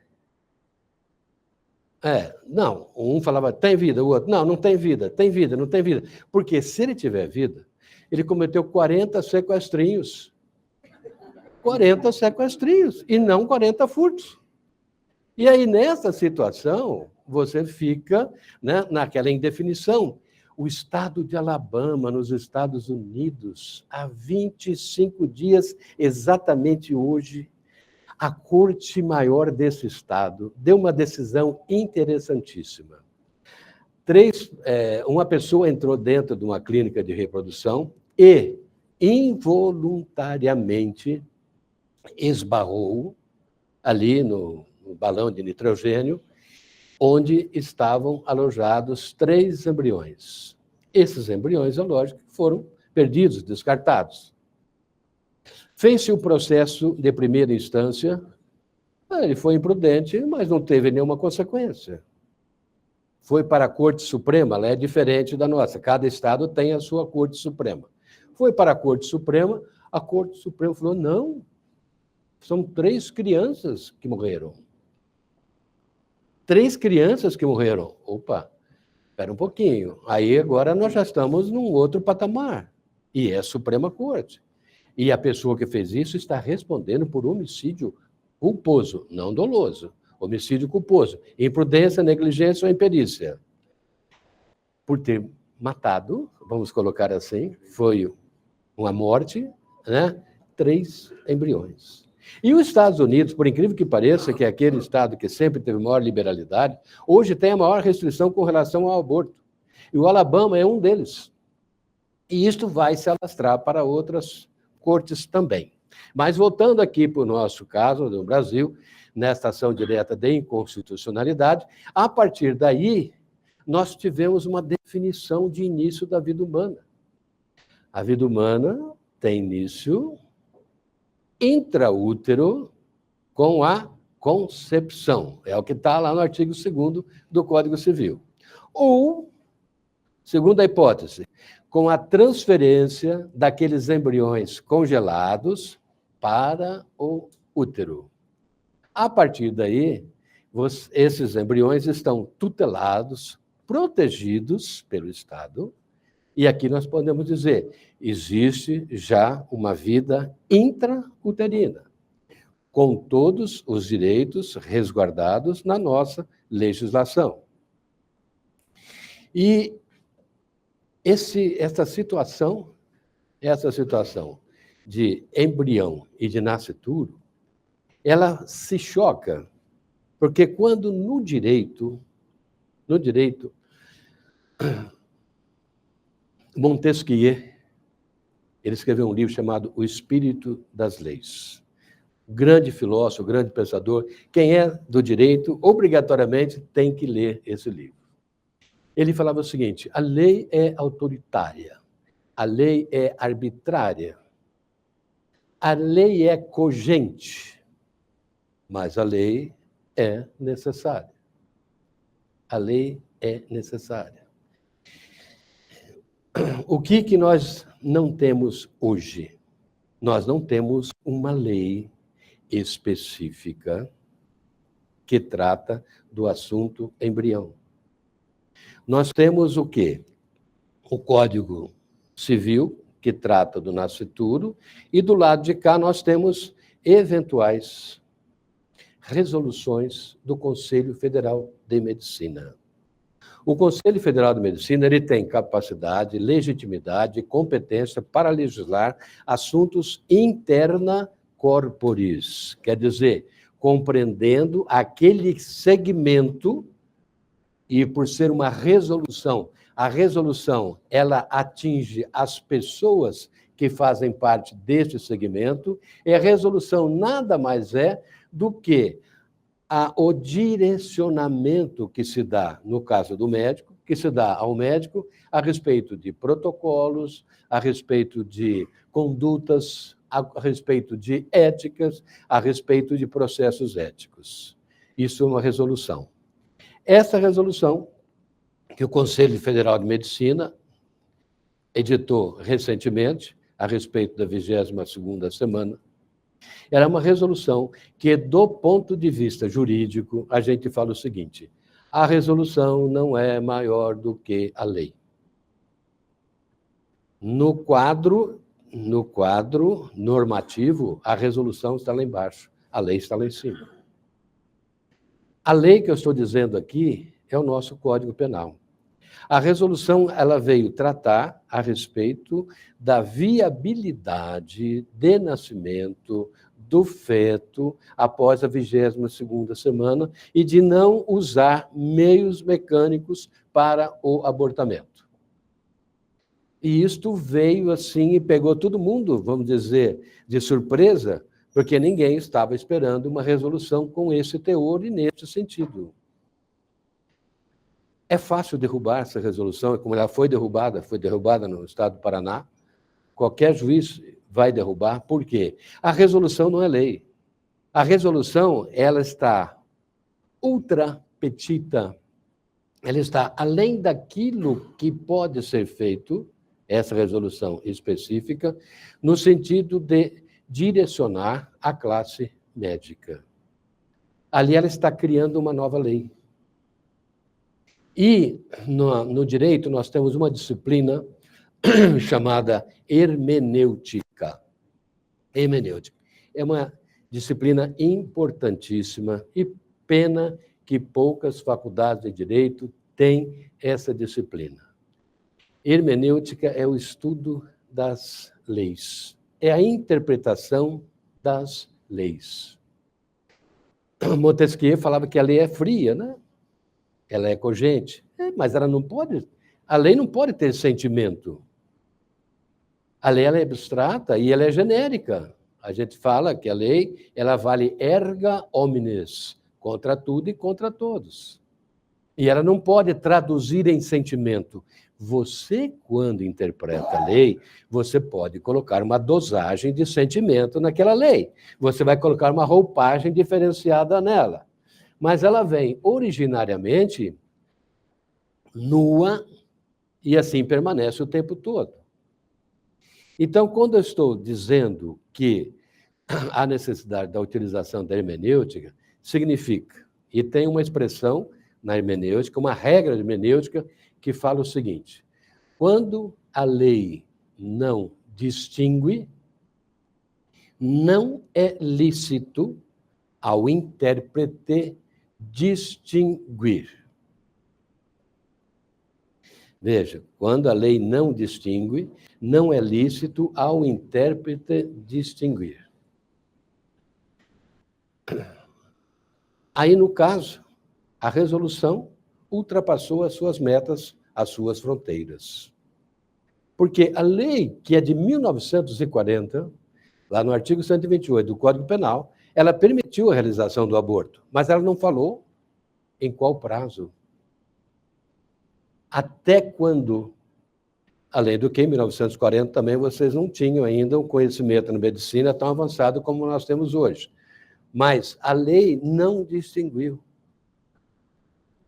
Não. Um falava, tem vida, o outro, não tem vida, tem vida, não tem vida. Porque se ele tiver vida, ele cometeu 40 sequestrinhos. 40 sequestrinhos, e não 40 furtos. E aí, nessa situação, você fica, né, naquela indefinição. O estado de Alabama, nos Estados Unidos, há 25 dias, exatamente hoje, a Corte Maior desse estado deu uma decisão interessantíssima. Uma pessoa entrou dentro de uma clínica de reprodução e, involuntariamente, esbarrou ali no balão de nitrogênio, onde estavam alojados 3 embriões. Esses embriões, é lógico, foram perdidos, descartados. Fez-se o processo de primeira instância, ele foi imprudente, mas não teve nenhuma consequência. Foi para a Corte Suprema, ela é diferente da nossa, cada estado tem a sua Corte Suprema. Foi para a Corte Suprema, a Corte Suprema falou, não, são 3 crianças que morreram. 3 crianças que morreram. Opa, espera um pouquinho. Aí agora nós já estamos num outro patamar. E é a Suprema Corte. E a pessoa que fez isso está respondendo por homicídio culposo, não doloso. Homicídio culposo. Imprudência, negligência ou imperícia. Por ter matado, vamos colocar assim, foi uma morte, né? 3 embriões. E os Estados Unidos, por incrível que pareça, que é aquele estado que sempre teve maior liberalidade, hoje tem a maior restrição com relação ao aborto. E o Alabama é um deles. E isto vai se alastrar para outras cortes também. Mas voltando aqui para o nosso caso, do Brasil, nesta ação direta de inconstitucionalidade. A partir daí, nós tivemos uma definição de início da vida humana. A vida humana tem início intraútero com a concepção. É o que está lá no artigo 2º do Código Civil. Ou, segunda hipótese, com a transferência daqueles embriões congelados para o útero. A partir daí, esses embriões estão tutelados, protegidos pelo Estado, e aqui nós podemos dizer, existe já uma vida intrauterina, com todos os direitos resguardados na nossa legislação. E essa situação de embrião e de nascituro, ela se choca, porque quando no direito, Montesquieu, ele escreveu um livro chamado O Espírito das Leis. Grande filósofo, grande pensador. Quem é do direito, obrigatoriamente, tem que ler esse livro. Ele falava o seguinte, a lei é autoritária, a lei é arbitrária, a lei é cogente, mas a lei é necessária. A lei é necessária. O que nós não temos hoje? Nós não temos uma lei específica que trata do assunto embrião. Nós temos o quê? O Código Civil, que trata do nascituro, e do lado de cá nós temos eventuais resoluções do Conselho Federal de Medicina. O Conselho Federal de Medicina ele tem capacidade, legitimidade e competência para legislar assuntos interna corporis, quer dizer, compreendendo aquele segmento, e por ser uma resolução, a resolução ela atinge as pessoas que fazem parte deste segmento, e a resolução nada mais é do que o direcionamento que se dá, no caso do médico, que se dá ao médico a respeito de protocolos, a respeito de condutas, a respeito de éticas, a respeito de processos éticos. Isso é uma resolução. Essa resolução, que o Conselho Federal de Medicina editou recentemente, a respeito da 22ª semana, era uma resolução que, do ponto de vista jurídico, a gente fala o seguinte, a resolução não é maior do que a lei. No quadro normativo, a resolução está lá embaixo, a lei está lá em cima. A lei que eu estou dizendo aqui é o nosso Código Penal. A resolução ela veio tratar a respeito da viabilidade de nascimento do feto após a 22ª semana e de não usar meios mecânicos para o abortamento. E isto veio assim e pegou todo mundo, vamos dizer, de surpresa, porque ninguém estava esperando uma resolução com esse teor e nesse sentido. É fácil derrubar essa resolução, como ela foi derrubada no estado do Paraná. Qualquer juiz vai derrubar. Por quê? A resolução não é lei. A resolução, ela está ultra petita, ela está além daquilo que pode ser feito, essa resolução específica, no sentido de direcionar a classe médica. Ali ela está criando uma nova lei. E no direito nós temos uma disciplina chamada hermenêutica. Hermenêutica. É uma disciplina importantíssima e pena que poucas faculdades de direito têm essa disciplina. Hermenêutica é o estudo das leis, é a interpretação das leis. Montesquieu falava que a lei é fria, né? Ela é cogente, mas ela não pode, a lei não pode ter sentimento. A lei ela é abstrata e ela é genérica. A gente fala que a lei ela vale erga omnes, contra tudo e contra todos. E ela não pode traduzir em sentimento. Você, quando interpreta a lei, você pode colocar uma dosagem de sentimento naquela lei. Você vai colocar uma roupagem diferenciada nela. Mas ela vem originariamente nua e assim permanece o tempo todo. Então, quando eu estou dizendo que a necessidade da utilização da hermenêutica, significa, e tem uma expressão na hermenêutica, uma regra de hermenêutica que fala o seguinte: quando a lei não distingue, não é lícito ao intérprete distinguir. Veja, quando a lei não distingue, não é lícito ao intérprete distinguir. Aí, no caso, a resolução ultrapassou as suas metas, as suas fronteiras. Porque a lei, que é de 1940, lá no artigo 128 do Código Penal, ela permitiu a realização do aborto, mas ela não falou em qual prazo. Até quando? Além do que, em 1940 também vocês não tinham ainda um conhecimento na medicina tão avançado como nós temos hoje. Mas a lei não distinguiu.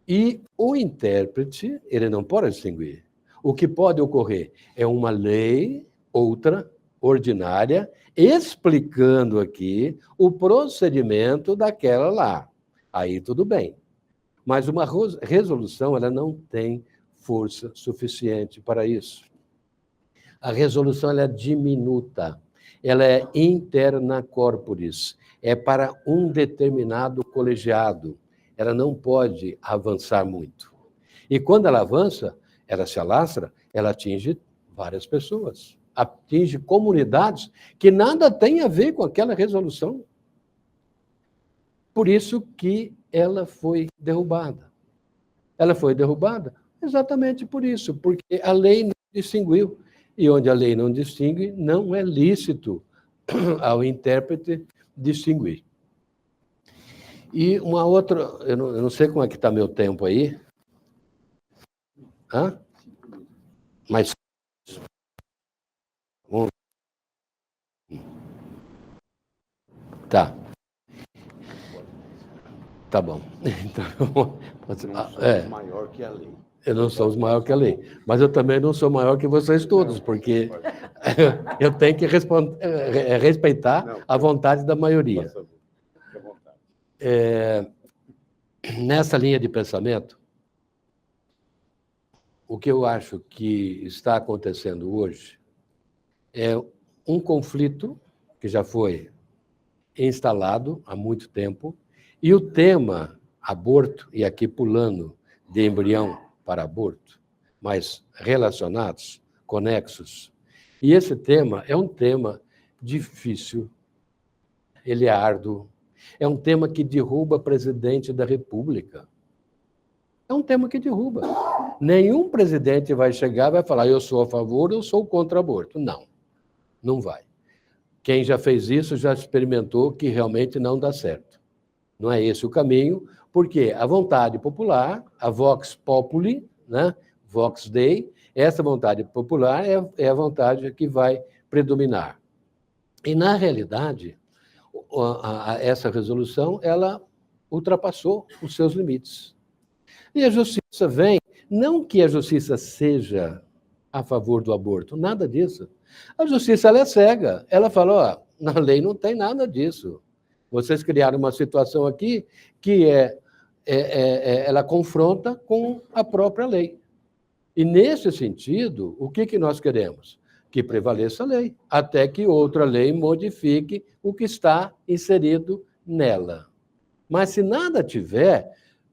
E o intérprete, ele não pode distinguir. O que pode ocorrer é uma lei, outra, ordinária, explicando aqui o procedimento daquela lá. Aí tudo bem. Mas uma resolução, ela não tem força suficiente para isso. A resolução ela é diminuta, ela é interna corporis, é para um determinado colegiado. Ela não pode avançar muito. E quando ela avança, ela se alastra, ela atinge várias pessoas, atinge comunidades que nada tem a ver com aquela resolução. Por isso que ela foi derrubada. Ela foi derrubada exatamente por isso, porque a lei não distinguiu. E onde a lei não distingue, não é lícito ao intérprete distinguir. E uma outra, eu não sei como é que está meu tempo aí. Hã? Mas... Tá. Tá bom. Então, maior que a lei. Eu não sou maior que a lei, mas eu também não sou maior que vocês todos, porque eu tenho que respeitar a vontade da maioria. Nessa linha de pensamento, o que eu acho que está acontecendo hoje é um conflito que já foi instalado há muito tempo, e o tema aborto, e aqui pulando de embrião para aborto, mas relacionados, conexos. E esse tema é um tema difícil, ele é árduo, é um tema que derruba presidente da República. É um tema que derruba. Nenhum presidente vai chegar e vai falar, eu sou a favor, eu sou contra o aborto. Não, não vai. Quem já fez isso já experimentou que realmente não dá certo. Não é esse o caminho, porque a vontade popular, a vox populi, né? Vox Dei, essa vontade popular é a vontade que vai predominar. E, na realidade, essa resolução, ela ultrapassou os seus limites. E a justiça vem, não que a justiça seja a favor do aborto, nada disso. A justiça ela é cega, ela fala, ó, na lei não tem nada disso. Vocês criaram uma situação aqui que ela confronta com a própria lei. E, nesse sentido, o que nós queremos? Que prevaleça a lei, até que outra lei modifique o que está inserido nela. Mas, se nada tiver,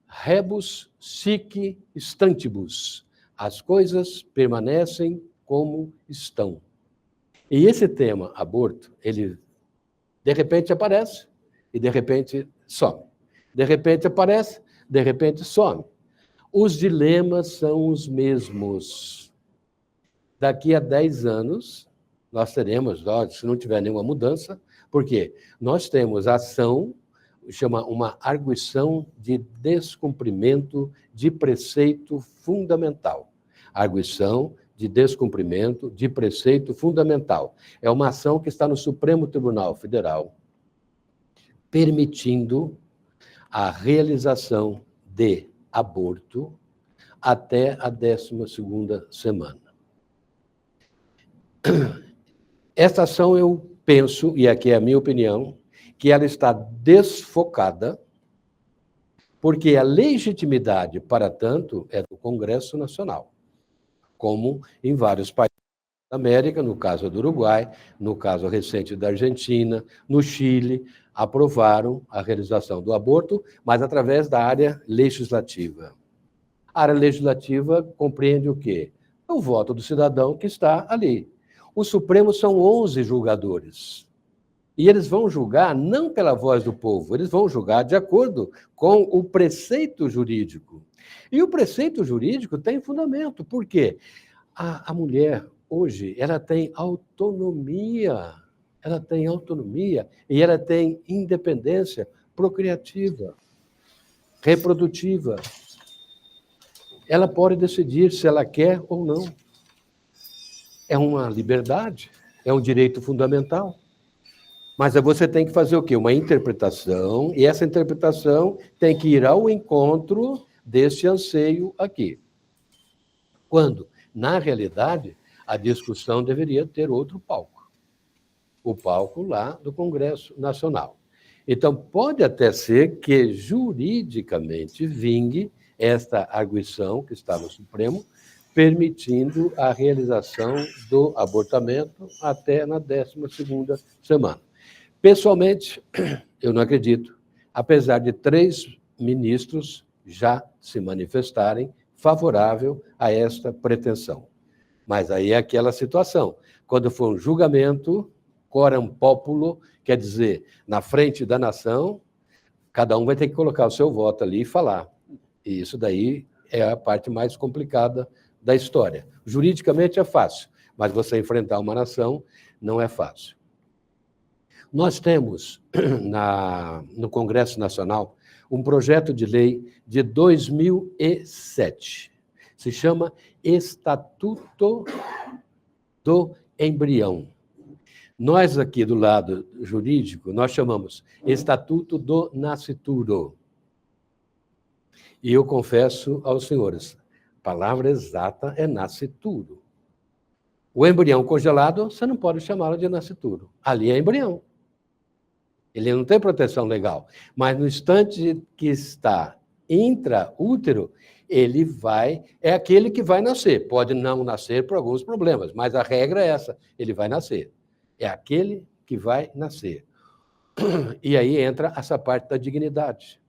rebus sic stantibus, as coisas permanecem como estão. E esse tema, aborto, ele, de repente, aparece e, de repente, some. De repente, aparece, de repente, some. Os dilemas são os mesmos. Daqui a 10 anos, nós teremos, se não tiver nenhuma mudança, porque nós temos ação, chama uma arguição de descumprimento de preceito fundamental. Arguição de descumprimento de preceito fundamental. É uma ação que está no Supremo Tribunal Federal, permitindo a realização de aborto até a 12ª semana. Esta ação, eu penso, e aqui é a minha opinião, que ela está desfocada, porque a legitimidade para tanto é do Congresso Nacional, como em vários países da América, no caso do Uruguai, no caso recente da Argentina, no Chile, aprovaram a realização do aborto, mas através da área legislativa. A área legislativa compreende o quê? O voto do cidadão que está ali. O Supremo são 11 julgadores. E eles vão julgar não pela voz do povo, eles vão julgar de acordo com o preceito jurídico. E o preceito jurídico tem fundamento. Por quê? A mulher, hoje, ela tem autonomia. Ela tem autonomia e ela tem independência procriativa, reprodutiva. Ela pode decidir se ela quer ou não. É uma liberdade, é um direito fundamental. Mas você tem que fazer o quê? Uma interpretação, e essa interpretação tem que ir ao encontro desse anseio aqui. Quando, na realidade, a discussão deveria ter outro palco. O palco lá do Congresso Nacional. Então, pode até ser que, juridicamente, vingue esta arguição que está no Supremo, permitindo a realização do abortamento até na 12ª semana. Pessoalmente, eu não acredito, apesar de 3 ministros já se manifestarem favorável a esta pretensão. Mas aí é aquela situação, quando for um julgamento, coram populo, quer dizer, na frente da nação, cada um vai ter que colocar o seu voto ali e falar. E isso daí é a parte mais complicada da história. Juridicamente é fácil, mas você enfrentar uma nação não é fácil. Nós temos, no Congresso Nacional, um projeto de lei de 2007. Se chama Estatuto do Embrião. Nós aqui do lado jurídico, nós chamamos Estatuto do Nascituro. E eu confesso aos senhores, a palavra exata é nascituro. O embrião congelado, você não pode chamá-lo de nascituro. Ali é embrião. Ele não tem proteção legal. Mas no instante que está intraútero, ele é aquele que vai nascer. Pode não nascer por alguns problemas, mas a regra é essa, ele vai nascer. É aquele que vai nascer. E aí entra essa parte da dignidade.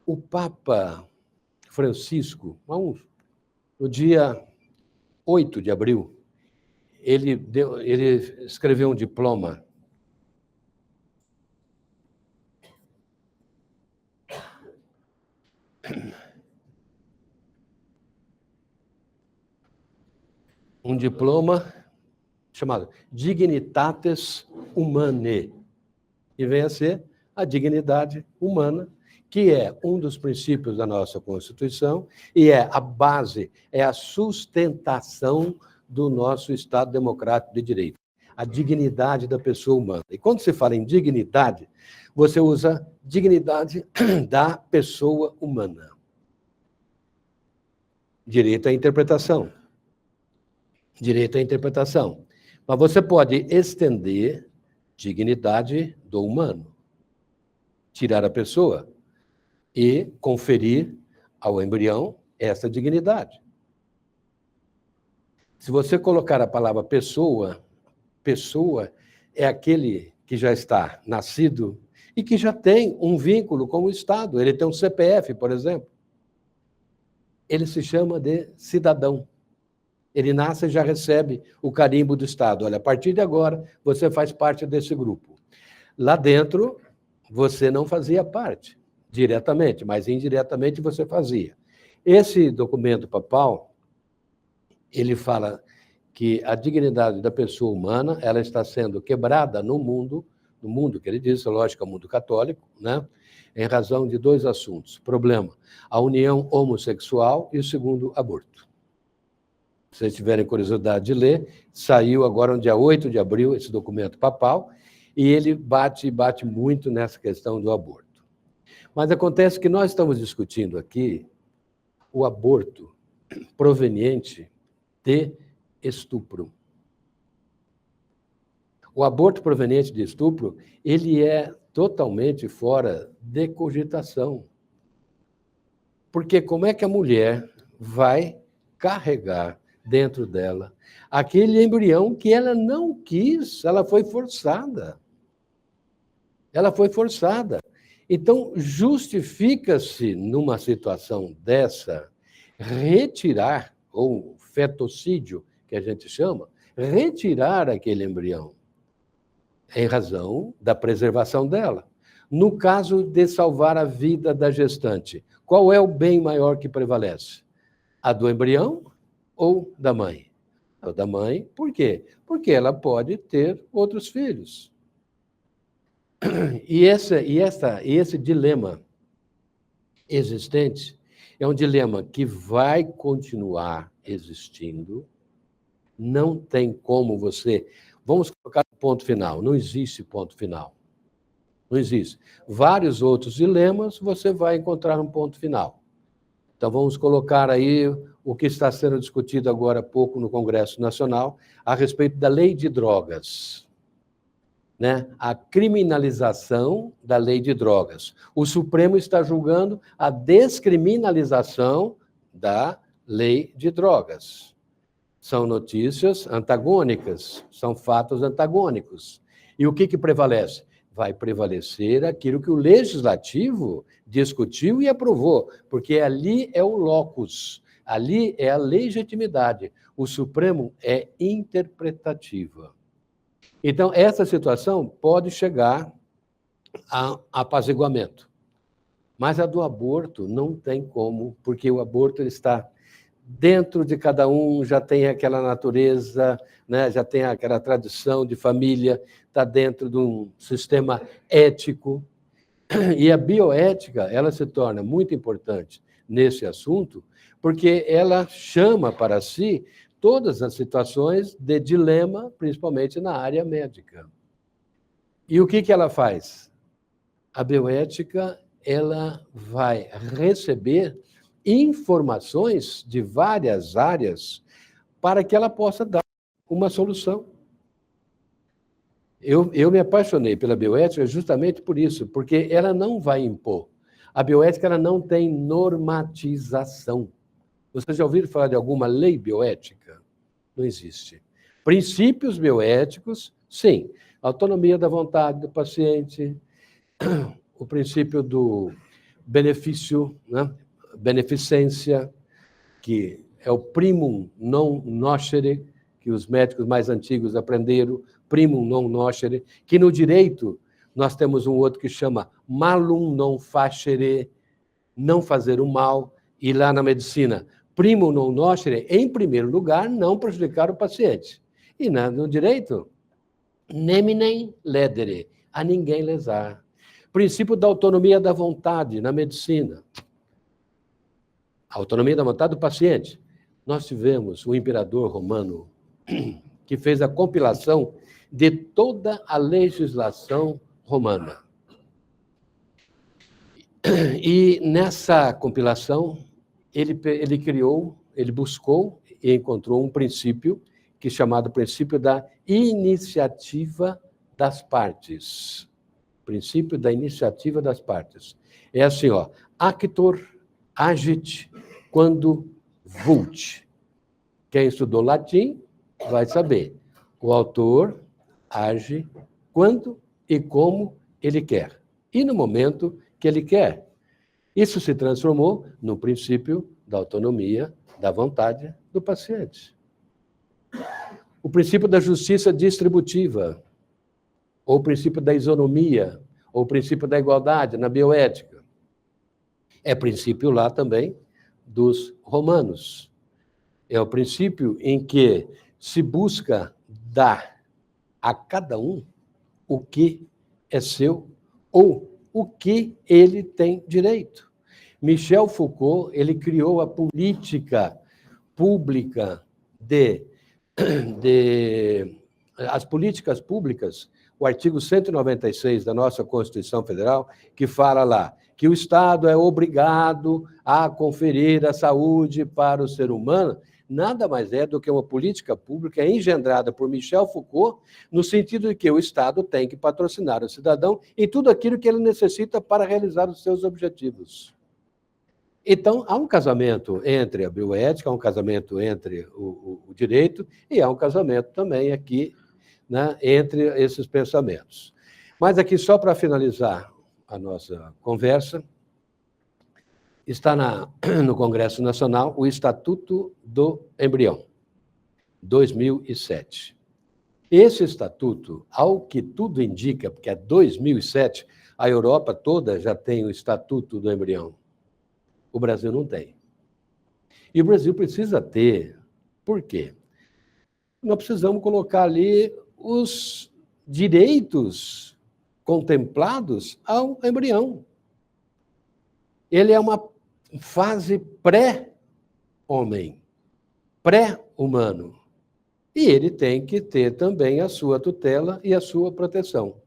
O Papa Francisco, no dia 8 de abril, ele escreveu um diploma chamado Dignitatis Humanae, que vem a ser a dignidade humana, que é um dos princípios da nossa Constituição e é a base, é a sustentação do nosso Estado Democrático de Direito, a dignidade da pessoa humana. E quando se fala em dignidade, você usa dignidade da pessoa humana. Direito à interpretação. Direito à interpretação. Mas você pode estender dignidade do humano, tirar a pessoa e conferir ao embrião essa dignidade. Se você colocar a palavra pessoa, pessoa é aquele que já está nascido e que já tem um vínculo com o Estado. Ele tem um CPF, por exemplo. Ele se chama de cidadão. Ele nasce e já recebe o carimbo do Estado. Olha, a partir de agora, você faz parte desse grupo. Lá dentro, você não fazia parte diretamente, mas indiretamente você fazia. Esse documento papal, ele fala que a dignidade da pessoa humana ela está sendo quebrada no mundo que ele diz, lógico, é o mundo católico, né? Em razão de dois assuntos. Problema, a união homossexual e o segundo, aborto. Se vocês tiverem curiosidade de ler, saiu agora no dia 8 de abril esse documento papal, e ele bate muito nessa questão do aborto. Mas acontece que nós estamos discutindo aqui o aborto proveniente de estupro. O aborto proveniente de estupro, ele é totalmente fora de cogitação. Porque como é que a mulher vai carregar dentro dela aquele embrião que ela não quis, ela foi forçada. Ela foi forçada. Então, justifica-se, numa situação dessa, retirar, ou fetocídio, que a gente chama, retirar aquele embrião, em razão da preservação dela. No caso de salvar a vida da gestante, qual é o bem maior que prevalece? A do embrião ou da mãe? A da mãe, por quê? Porque ela pode ter outros filhos. E esse dilema existente é um dilema que vai continuar existindo, não tem como você... Vamos colocar um ponto final, não existe ponto final. Não existe. Vários outros dilemas você vai encontrar um ponto final. Então, vamos colocar aí o que está sendo discutido agora há pouco no Congresso Nacional a respeito da lei de drogas. Né? A criminalização da lei de drogas. O Supremo está julgando a descriminalização da lei de drogas. São notícias antagônicas, são fatos antagônicos. E o que prevalece? Vai prevalecer aquilo que o Legislativo discutiu e aprovou, porque ali é o locus, ali é a legitimidade. O Supremo é interpretativa. Então, essa situação pode chegar a apaziguamento. Mas a do aborto não tem como, porque o aborto está dentro de cada um, já tem aquela natureza, né? Já tem aquela tradição de família, está dentro de um sistema ético. E a bioética, ela se torna muito importante nesse assunto, porque ela chama para si todas as situações de dilema, principalmente na área médica. E o que ela faz? A bioética, ela vai receber informações de várias áreas para que ela possa dar uma solução. Eu me apaixonei pela bioética justamente por isso, porque ela não vai impor. A bioética ela não tem normatização. Vocês já ouviram falar de alguma lei bioética? Não existe. Princípios bioéticos, sim. Autonomia da vontade do paciente, o princípio do benefício, né? Beneficência, que é o primum non nocere, que os médicos mais antigos aprenderam, primum non nocere, que no direito nós temos um outro que chama malum non facere, não fazer o mal, e lá na medicina, primum non nocere, em primeiro lugar, não prejudicar o paciente. E no direito, neminem ledere, a ninguém lesar. Princípio da autonomia da vontade na medicina. A autonomia da vontade do paciente. Nós tivemos o imperador romano que fez a compilação de toda a legislação romana. E nessa compilação, ele buscou e encontrou um princípio que é chamado princípio da iniciativa das partes. Princípio da iniciativa das partes. É assim, ó, actor agit quando vult. Quem estudou latim vai saber. O autor age quando e como ele quer. E no momento que ele quer. Isso se transformou no princípio da autonomia da vontade do paciente. O princípio da justiça distributiva, ou o princípio da isonomia, ou o princípio da igualdade na bioética. É princípio lá também dos romanos. É o princípio em que se busca dar a cada um o que é seu ou o que ele tem direito. Michel Foucault, ele criou a política pública as políticas públicas, o artigo 196 da nossa Constituição Federal, que fala lá que o Estado é obrigado a conferir a saúde para o ser humano, nada mais é do que uma política pública engendrada por Michel Foucault, no sentido de que o Estado tem que patrocinar o cidadão em tudo aquilo que ele necessita para realizar os seus objetivos. Então, há um casamento entre a bioética, há um casamento entre o direito e há um casamento também aqui, né, entre esses pensamentos. Mas aqui, só para finalizar a nossa conversa, está no Congresso Nacional o Estatuto do Embrião, 2007. Esse estatuto, ao que tudo indica, porque é 2007, a Europa toda já tem o Estatuto do Embrião. O Brasil não tem. E o Brasil precisa ter. Por quê? Nós precisamos colocar ali os direitos contemplados ao embrião. Ele é uma fase pré-homem, pré-humano. E ele tem que ter também a sua tutela e a sua proteção.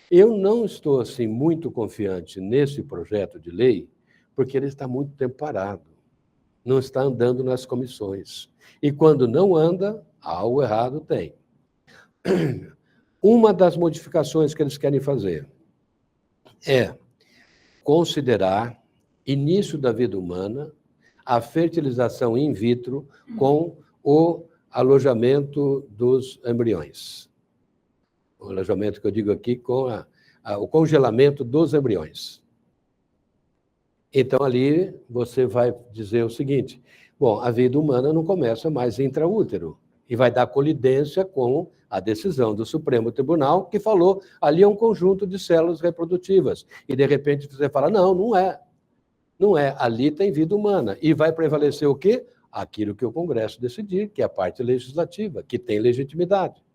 Eu não estou assim muito confiante nesse projeto de lei, porque ele está muito tempo parado, não está andando nas comissões. E quando não anda, algo errado tem. Uma das modificações que eles querem fazer é considerar início da vida humana a fertilização in vitro com o alojamento dos embriões. O alojamento que eu digo aqui com o congelamento dos embriões. Então, ali, você vai dizer o seguinte, bom, a vida humana não começa mais intraútero, e vai dar colidência com a decisão do Supremo Tribunal, que falou, ali é um conjunto de células reprodutivas, e, de repente, você fala, não, não é. Não é, ali tem vida humana, e vai prevalecer o quê? Aquilo que o Congresso decidir, que é a parte legislativa, que tem legitimidade.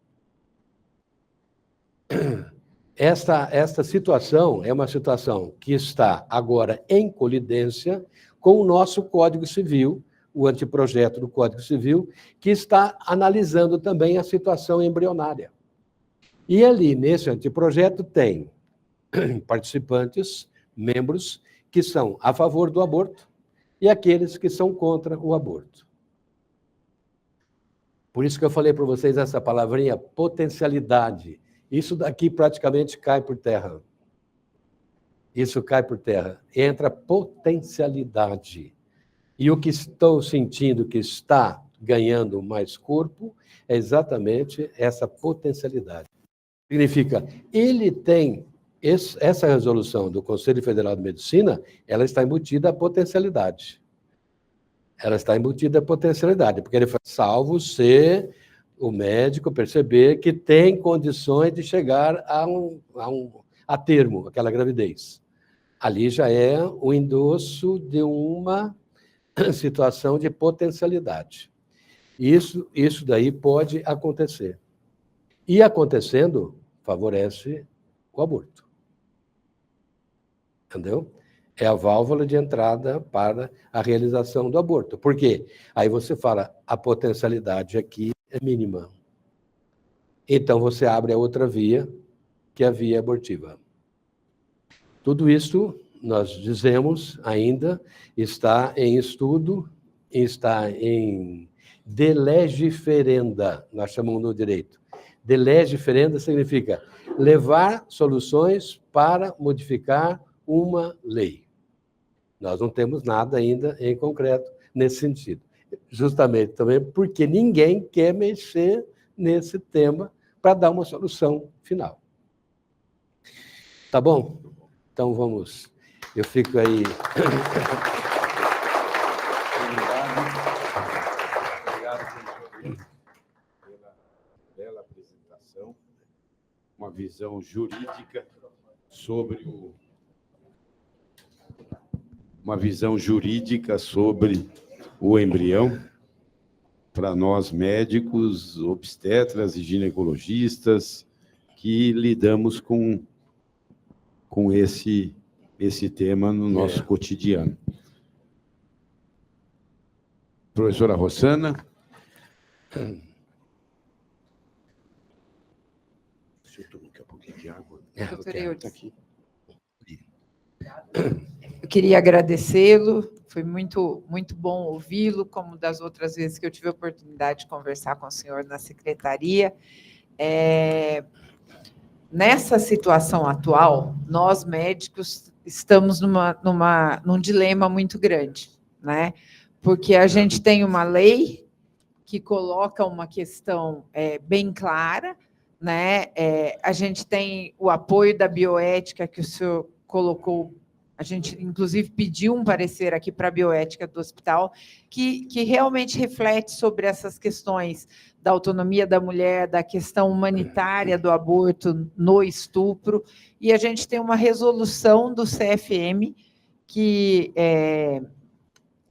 Esta situação é uma situação que está agora em colidência com o nosso Código Civil, o anteprojeto do Código Civil, que está analisando também a situação embrionária. E ali, nesse anteprojeto, tem participantes, membros, que são a favor do aborto e aqueles que são contra o aborto. Por isso que eu falei para vocês essa palavrinha potencialidade. Isso daqui praticamente cai por terra. Isso cai por terra. Entra potencialidade. E o que estou sentindo que está ganhando mais corpo é exatamente essa potencialidade. Significa, ele tem essa resolução do Conselho Federal de Medicina, ela está embutida à potencialidade. Ela está embutida à potencialidade, porque ele faz salvo se o médico perceber que tem condições de chegar a termo, aquela gravidez. Ali já é o endosso de uma situação de potencialidade. Isso daí pode acontecer. E acontecendo, favorece o aborto. Entendeu? É a válvula de entrada para a realização do aborto. Por quê? Aí você fala, a potencialidade aqui é mínima. Então, você abre a outra via, que é a via abortiva. Tudo isso, nós dizemos ainda, está em estudo, está em delegiferenda, nós chamamos no direito. Delegiferenda significa levar soluções para modificar uma lei. Nós não temos nada ainda em concreto nesse sentido. Justamente também porque ninguém quer mexer nesse tema para dar uma solução final. Tá bom? Então vamos. Eu fico aí. Obrigado pela bela apresentação. Uma visão jurídica sobre o embrião. para nós médicos, obstetras e ginecologistas que lidamos com esse tema no nosso cotidiano. Professora Rossana. Deixa eu tomar um pouquinho de água. Tá aqui. Eu queria agradecê-lo, foi muito, muito bom ouvi-lo, como das outras vezes que eu tive a oportunidade de conversar com o senhor na secretaria. Nessa situação atual, nós médicos estamos num dilema muito grande, né? Porque a gente tem uma lei que coloca uma questão bem clara, né? A gente tem o apoio da bioética que o senhor colocou. A gente, inclusive, pediu um parecer aqui para a bioética do hospital, que realmente reflete sobre essas questões da autonomia da mulher, da questão humanitária do aborto no estupro, e a gente tem uma resolução do CFM que,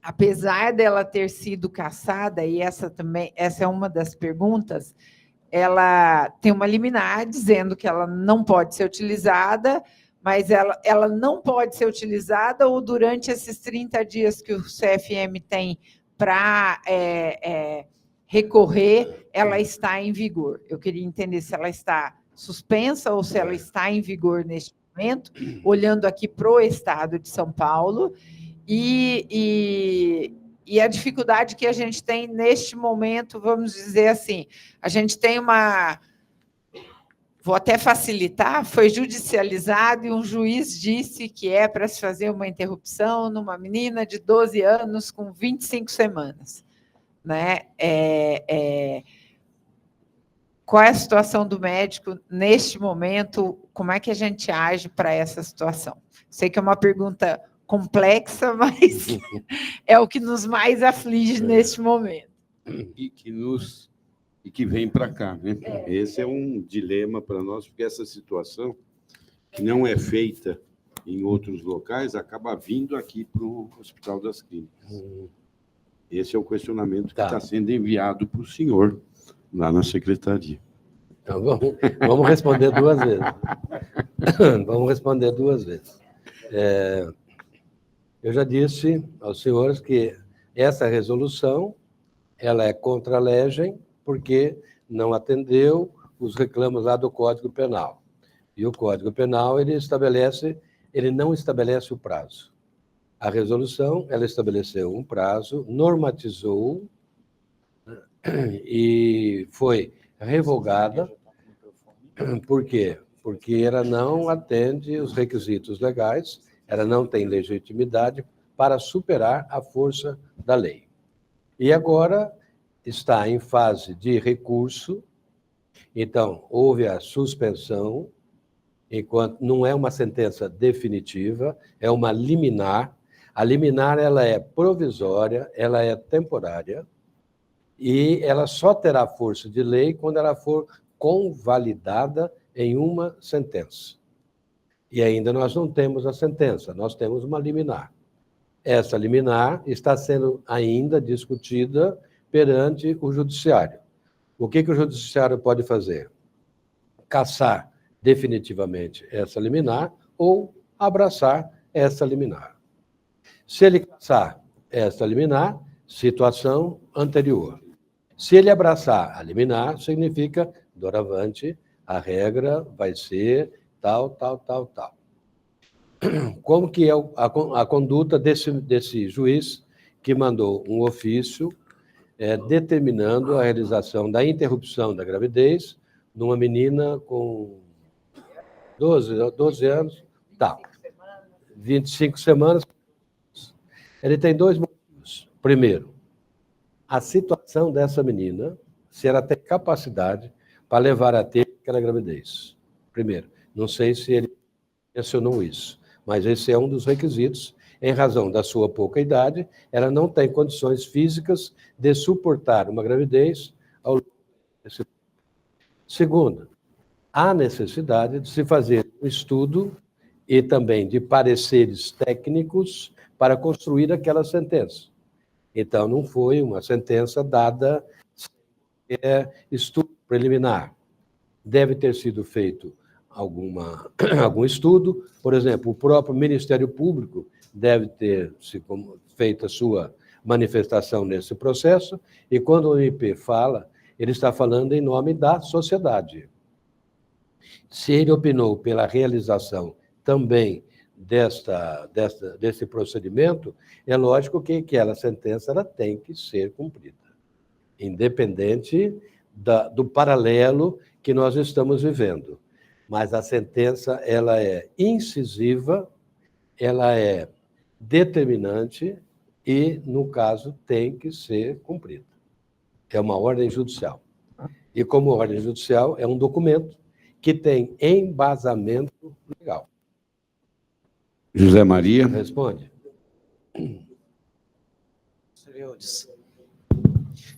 apesar dela ter sido cassada, e essa é uma das perguntas, ela tem uma liminar dizendo que ela não pode ser utilizada, mas ela não pode ser utilizada ou durante esses 30 dias que o CFM tem para recorrer, ela está em vigor. Eu queria entender se ela está suspensa ou se ela está em vigor neste momento, olhando aqui para o estado de São Paulo, e a dificuldade que a gente tem neste momento, vamos dizer assim, a gente tem uma... Vou até facilitar, foi judicializado e um juiz disse que é para se fazer uma interrupção numa menina de 12 anos com 25 semanas. Né? Qual é a situação do médico neste momento? Como é que a gente age para essa situação? Sei que é uma pergunta complexa, mas é o que nos mais aflige neste momento. E que vem para cá, né? Esse é um dilema para nós, porque essa situação, que não é feita em outros locais, acaba vindo aqui para o Hospital das Clínicas. Esse é o questionamento que está sendo enviado para o senhor, lá na secretaria. Então, vamos responder duas vezes. Vamos responder duas vezes. Eu já disse aos senhores que essa resolução ela é contra a legem, porque não atendeu os reclamos lá do Código Penal. E o Código Penal, ele não estabelece o prazo. A resolução, ela estabeleceu um prazo, normatizou e foi revogada. Por quê? Porque ela não atende os requisitos legais, ela não tem legitimidade para superar a força da lei. E agora está em fase de recurso, então houve a suspensão, enquanto não é uma sentença definitiva, é uma liminar. A liminar ela é provisória, ela é temporária, e ela só terá força de lei quando ela for convalidada em uma sentença. E ainda nós não temos a sentença, nós temos uma liminar. Essa liminar está sendo ainda discutida perante o judiciário. O que o judiciário pode fazer? Cassar definitivamente essa liminar ou abraçar essa liminar. Se ele cassar essa liminar, situação anterior. Se ele abraçar a liminar, significa, doravante, a regra vai ser tal. Como que é a conduta desse juiz que mandou um ofício determinando a realização da interrupção da gravidez numa menina com 12 anos, 25 semanas. Ele tem dois motivos. Primeiro, a situação dessa menina, se ela tem capacidade para levar a ter aquela gravidez. Primeiro, não sei se ele mencionou isso, mas esse é um dos requisitos. Em razão da sua pouca idade, ela não tem condições físicas de suportar uma gravidez ao longo desse tempo. Segundo, há necessidade de se fazer um estudo e também de pareceres técnicos para construir aquela sentença. Então, não foi uma sentença dada estudo preliminar. Deve ter sido feito algum estudo, por exemplo, o próprio Ministério Público deve ter feito a sua manifestação nesse processo, e quando o MP fala, ele está falando em nome da sociedade. Se ele opinou pela realização também desse procedimento, é lógico que aquela sentença ela tem que ser cumprida, independente do paralelo que nós estamos vivendo. Mas a sentença ela é incisiva, ela é determinante e, no caso, tem que ser cumprida. É uma ordem judicial. E, como ordem judicial, é um documento que tem embasamento legal. José Maria. Responde.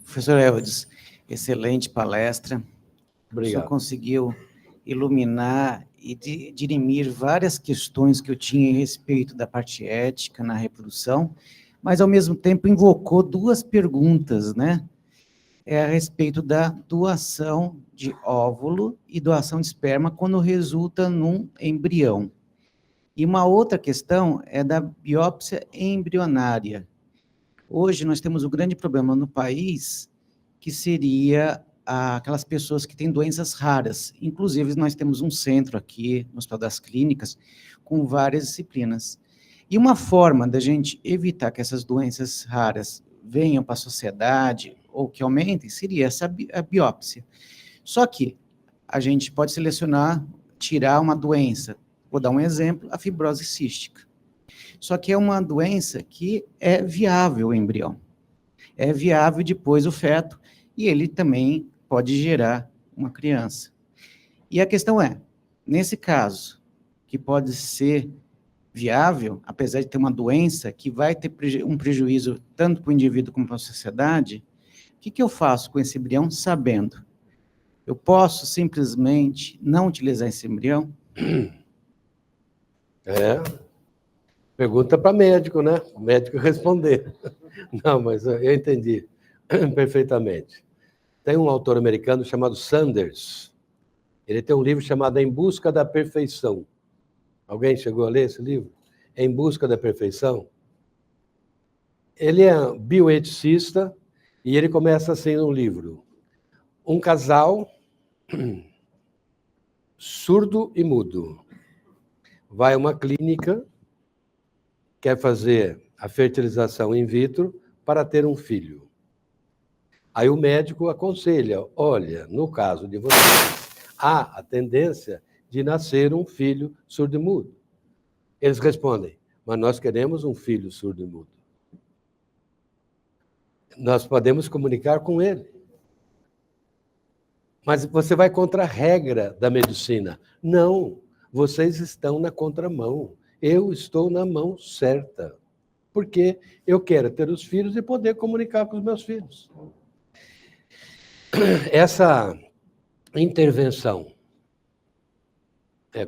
Professor Eudes, excelente palestra. Obrigado. O senhor conseguiu iluminar e dirimir várias questões que eu tinha a respeito da parte ética na reprodução, mas, ao mesmo tempo, invocou duas perguntas, né? A respeito da doação de óvulo e doação de esperma quando resulta num embrião. E uma outra questão é da biópsia embrionária. Hoje nós temos um grande problema no país, que seria aquelas pessoas que têm doenças raras. Inclusive, nós temos um centro aqui, no Hospital das Clínicas, com várias disciplinas. E uma forma da gente evitar que essas doenças raras venham para a sociedade, ou que aumentem, seria a biópsia. Só que a gente pode selecionar, tirar uma doença. Vou dar um exemplo, a fibrose cística. Só que é uma doença que é viável o embrião. É viável depois o feto, e ele também pode gerar uma criança. E a questão é, nesse caso, que pode ser viável, apesar de ter uma doença que vai ter um prejuízo tanto para o indivíduo como para a sociedade, o que eu faço com esse embrião sabendo? Eu posso simplesmente não utilizar esse embrião? Pergunta para médico, né? O médico responder. Não, mas eu entendi perfeitamente. Tem um autor americano chamado Sanders. Ele tem um livro chamado Em Busca da Perfeição. Alguém chegou a ler esse livro? Em Busca da Perfeição? Ele é bioeticista e ele começa assim no livro. Um casal surdo e mudo vai a uma clínica, quer fazer a fertilização in vitro para ter um filho. Aí o médico aconselha, olha, no caso de você, há a tendência de nascer um filho surdo e mudo. Eles respondem, mas nós queremos um filho surdo e mudo. Nós podemos comunicar com ele. Mas você vai contra a regra da medicina. Não, vocês estão na contramão. Eu estou na mão certa. Porque eu quero ter os filhos e poder comunicar com os meus filhos. Essa intervenção,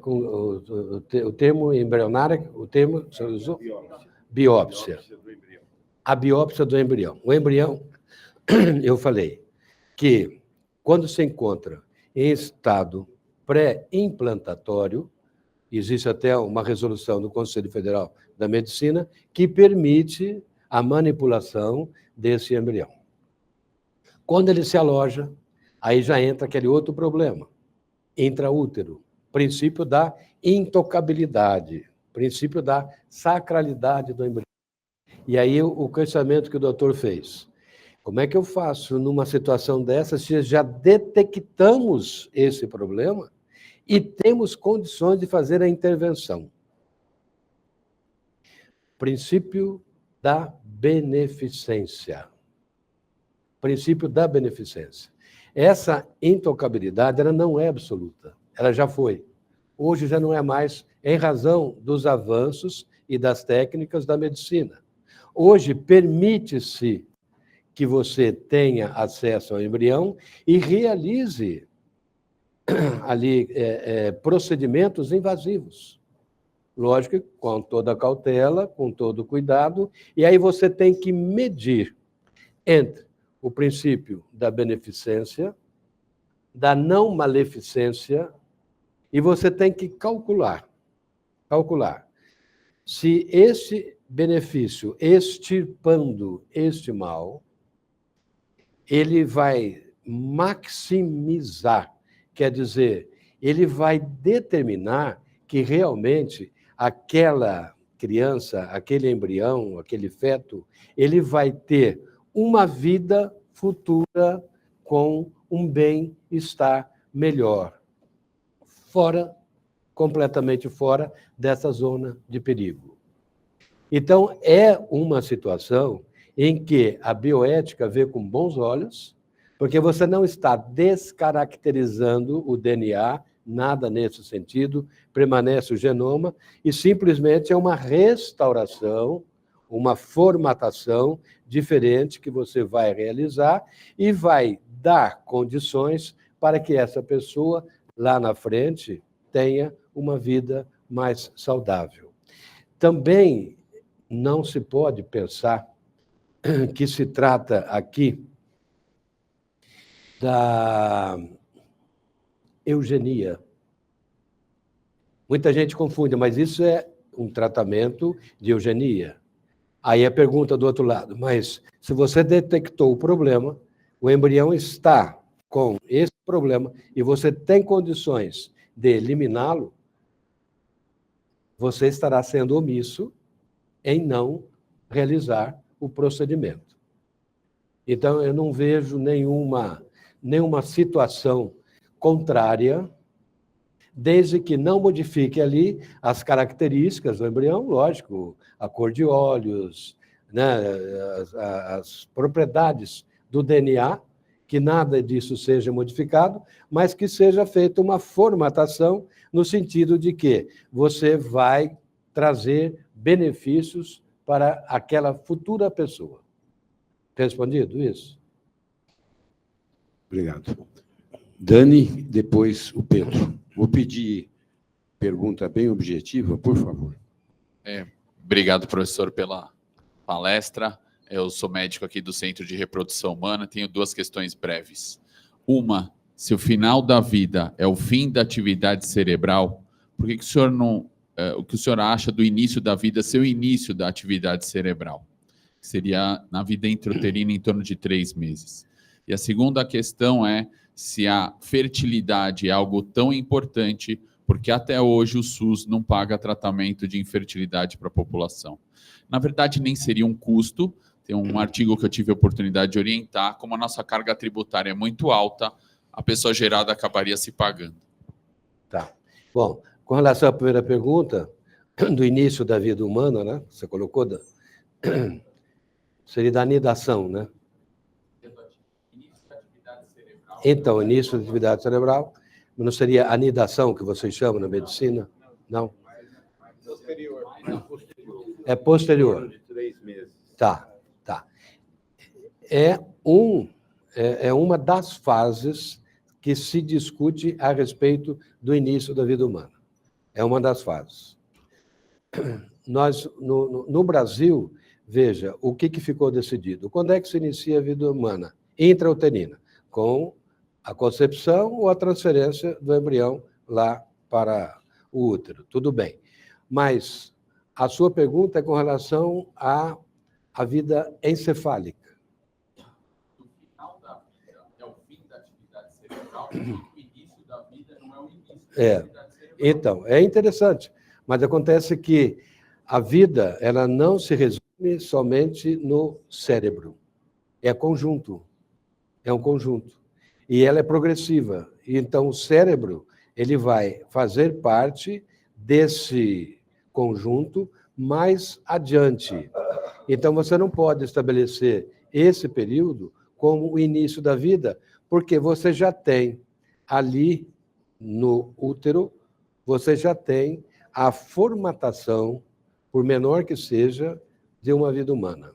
com o termo embrionário, o termo você usou? Biópsia. A biópsia do embrião. O embrião, eu falei, que quando se encontra em estado pré-implantatório, existe até uma resolução do Conselho Federal da Medicina que permite a manipulação desse embrião. Quando ele se aloja, aí já entra aquele outro problema, intraútero, princípio da intocabilidade, princípio da sacralidade do embrião. E aí o questionamento que o doutor fez, como é que eu faço numa situação dessa se já detectamos esse problema e temos condições de fazer a intervenção? Princípio da beneficência. Princípio da beneficência. Essa intocabilidade ela não é absoluta, ela já foi. Hoje já não é mais, em razão dos avanços e das técnicas da medicina. Hoje permite-se que você tenha acesso ao embrião e realize ali procedimentos invasivos. Lógico, com toda a cautela, com todo o cuidado, e aí você tem que medir entre o princípio da beneficência, da não maleficência, e você tem que calcular se esse benefício, extirpando este mal, ele vai maximizar, quer dizer, ele vai determinar que realmente aquela criança, aquele embrião, aquele feto, ele vai ter uma vida futura com um bem-estar melhor, completamente fora dessa zona de perigo. Então, é uma situação em que a bioética vê com bons olhos, porque você não está descaracterizando o DNA, nada nesse sentido, permanece o genoma, e simplesmente é uma restauração, uma formatação diferente que você vai realizar e vai dar condições para que essa pessoa, lá na frente, tenha uma vida mais saudável. Também não se pode pensar que se trata aqui da eugenia. Muita gente confunde, mas isso é um tratamento de eugenia. Aí a pergunta do outro lado, mas se você detectou o problema, o embrião está com esse problema e você tem condições de eliminá-lo, você estará sendo omisso em não realizar o procedimento. Então, eu não vejo nenhuma situação contrária, desde que não modifique ali as características do embrião, lógico, a cor de olhos, né, as propriedades do DNA, que nada disso seja modificado, mas que seja feita uma formatação no sentido de que você vai trazer benefícios para aquela futura pessoa. Respondido isso? Obrigado. Dani, depois o Pedro. Vou pedir pergunta bem objetiva, por favor. Obrigado, professor, pela palestra. Eu sou médico aqui do Centro de Reprodução Humana. Tenho duas questões breves. Uma, se o final da vida é o fim da atividade cerebral, por que o senhor não... o que o senhor acha do início da vida ser o início da atividade cerebral? Seria na vida intrauterina em torno de 3 meses. E a segunda questão é se a fertilidade é algo tão importante, porque até hoje o SUS não paga tratamento de infertilidade para a população. Na verdade, nem seria um custo. Tem um artigo que eu tive a oportunidade de orientar, como a nossa carga tributária é muito alta, a pessoa gerada acabaria se pagando. Tá. Bom, com relação à primeira pergunta, do início da vida humana, né? Você colocou, seria da anidação, né? Então, início da atividade cerebral, não seria anidação, que vocês chamam na medicina? Não? É posterior. De 3 meses. Tá. É uma das fases que se discute a respeito do início da vida humana. É uma das fases. Nós, no Brasil, veja, o que ficou decidido? Quando é que se inicia a vida humana? Intrauterina, com a concepção ou a transferência do embrião lá para o útero. Tudo bem. Mas a sua pergunta é com relação à vida encefálica. O final da vida é o fim da atividade cerebral, o início da vida não é o início da atividade cerebral. Então, é interessante, mas acontece que a vida ela não se resume somente no cérebro. É conjunto. É um conjunto. E ela é progressiva. Então, o cérebro ele vai fazer parte desse conjunto mais adiante. Então, você não pode estabelecer esse período como o início da vida, porque você já tem ali no útero, você já tem a formatação, por menor que seja, de uma vida humana.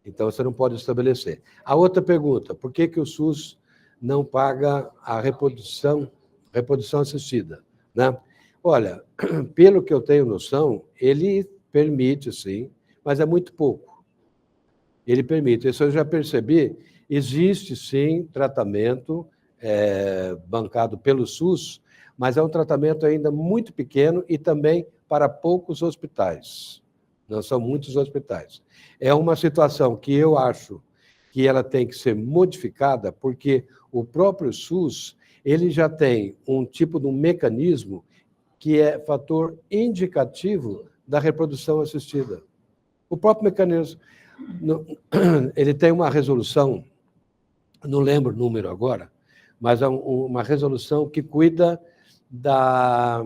Então, você não pode estabelecer. A outra pergunta, por que o SUS não paga a reprodução assistida, né? Olha, pelo que eu tenho noção, ele permite, sim, mas é muito pouco. Ele permite. Isso eu já percebi Existe, sim, tratamento bancado pelo SUS, mas é um tratamento ainda muito pequeno e também para poucos hospitais. Não são muitos hospitais. É uma situação que eu acho que ela tem que ser modificada, porque o próprio SUS ele já tem um tipo de um mecanismo que é fator indicativo da reprodução assistida. O próprio mecanismo, ele tem uma resolução, não lembro o número agora, mas é uma resolução que cuida da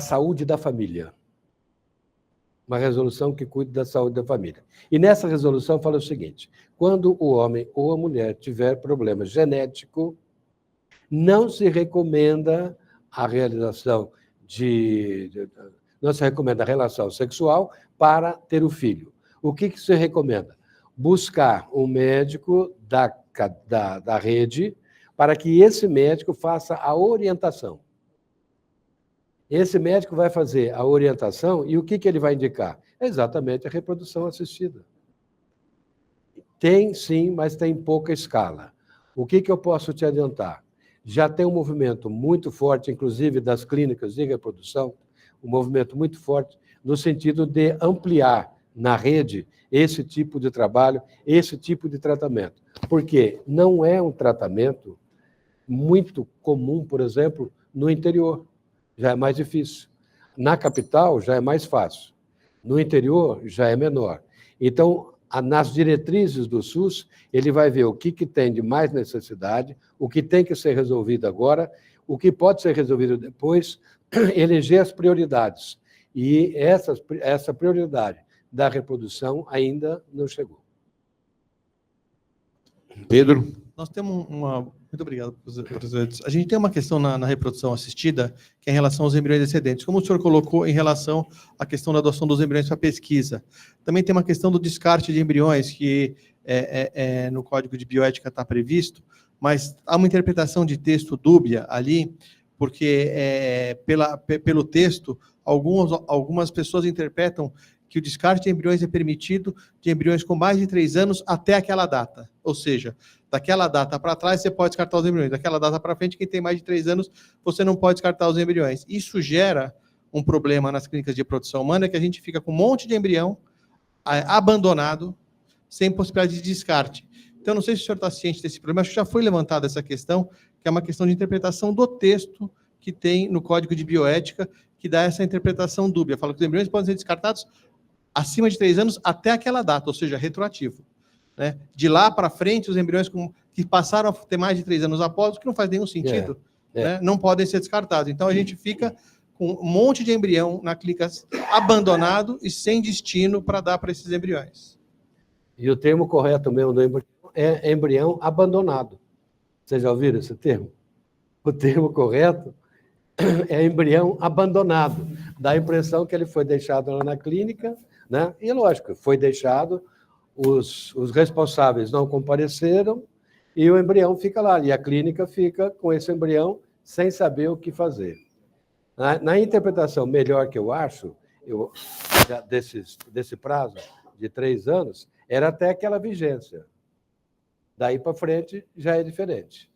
saúde da família. Uma resolução que cuida da saúde da família. E nessa resolução fala o seguinte: quando o homem ou a mulher tiver problema genético, não se recomenda a realização não se recomenda a relação sexual para ter o filho. O que se recomenda? Buscar um médico da rede para que esse médico faça a orientação. Esse médico vai fazer a orientação e o que ele vai indicar? Exatamente a reprodução assistida. Tem, sim, mas tem pouca escala. O que eu posso te adiantar? Já tem um movimento muito forte, inclusive das clínicas de reprodução, um movimento muito forte no sentido de ampliar na rede esse tipo de trabalho, esse tipo de tratamento. Porque não é um tratamento muito comum, por exemplo, no interior. Já é mais difícil. Na capital, já é mais fácil. No interior, já é menor. Então, nas diretrizes do SUS, ele vai ver o que tem de mais necessidade, o que tem que ser resolvido agora, o que pode ser resolvido depois, eleger as prioridades. E essa prioridade da reprodução ainda não chegou. Pedro? Nós temos uma... Muito obrigado, presidente. A gente tem uma questão na reprodução assistida, que é em relação aos embriões excedentes. Como o senhor colocou em relação à questão da adoção dos embriões para pesquisa. Também tem uma questão do descarte de embriões, que no Código de Bioética está previsto, mas há uma interpretação de texto dúbia ali, porque pelo texto, algumas pessoas interpretam que o descarte de embriões é permitido de embriões com mais de 3 anos até aquela data. Ou seja, daquela data para trás você pode descartar os embriões. Daquela data para frente, quem tem mais de 3 anos, você não pode descartar os embriões. Isso gera um problema nas clínicas de reprodução humana, que a gente fica com um monte de embrião abandonado, sem possibilidade de descarte. Então, não sei se o senhor está ciente desse problema, acho que já foi levantada essa questão, que é uma questão de interpretação do texto que tem no Código de Bioética, que dá essa interpretação dúbia. Fala que os embriões podem ser descartados acima de 3 anos até aquela data, ou seja, retroativo. Né? De lá para frente, os embriões que passaram a ter mais de 3 anos após, o que não faz nenhum sentido, né? Não podem ser descartados. Então, a gente fica com um monte de embrião na clínica abandonado e sem destino para dar para esses embriões. E o termo correto mesmo do embrião é embrião abandonado. Vocês já ouviram esse termo? O termo correto é embrião abandonado. Dá a impressão que ele foi deixado lá na clínica, né? E, lógico, foi deixado, os responsáveis não compareceram e o embrião fica lá. E a clínica fica com esse embrião sem saber o que fazer. Na interpretação melhor que eu acho, desse prazo de 3 anos, era até aquela vigência. Daí para frente já é diferente.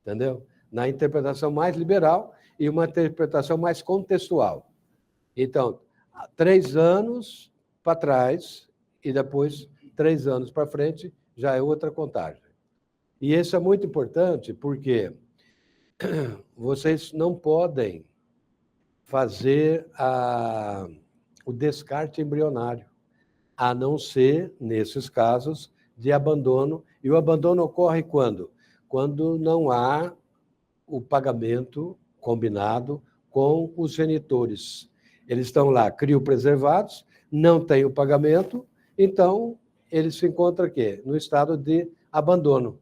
Entendeu? Na interpretação mais liberal e uma interpretação mais contextual. Então, 3 anos para trás e depois 3 anos para frente já é outra contagem. E isso é muito importante porque vocês não podem fazer o descarte embrionário, a não ser, nesses casos, de abandono. E o abandono ocorre quando? Quando não há o pagamento combinado com os genitores. Eles estão lá criopreservados, não tem o pagamento, então eles se encontram aqui, no estado de abandono.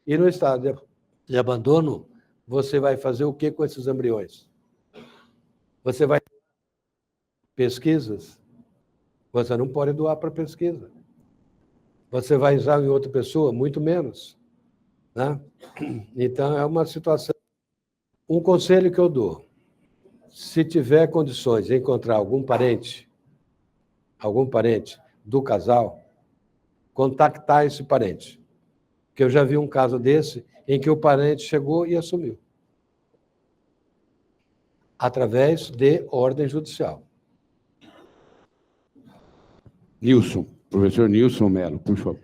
E no estado de abandono, você vai fazer o que com esses embriões? Você vai pesquisas? Você não pode doar para pesquisa. Você vai usar em outra pessoa? Muito menos. Né? Então, é uma situação. Um conselho que eu dou: se tiver condições de encontrar algum parente algum parente do casal, contactar esse parente. Porque eu já vi um caso desse em que o parente chegou e assumiu. Através de ordem judicial. Nilson, professor Nilson Melo, por favor.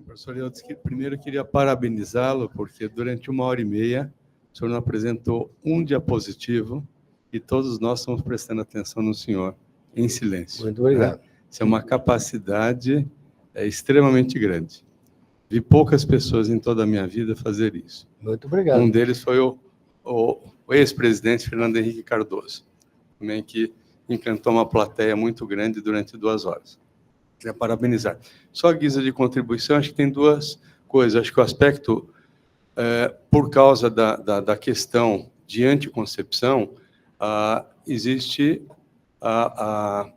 Professor, eu primeiro queria parabenizá-lo, porque durante 1h30 o senhor não apresentou um diapositivo e todos nós estamos prestando atenção no senhor, em silêncio. Muito obrigado. Isso é uma capacidade extremamente grande. Vi poucas pessoas em toda a minha vida fazer isso. Muito obrigado. Um deles foi o ex-presidente Fernando Henrique Cardoso, também que encantou uma plateia muito grande durante 2 horas. Queria parabenizar. Só a guisa de contribuição, acho que tem 2 coisas. Acho que o aspecto, por causa da questão de anticoncepção, existe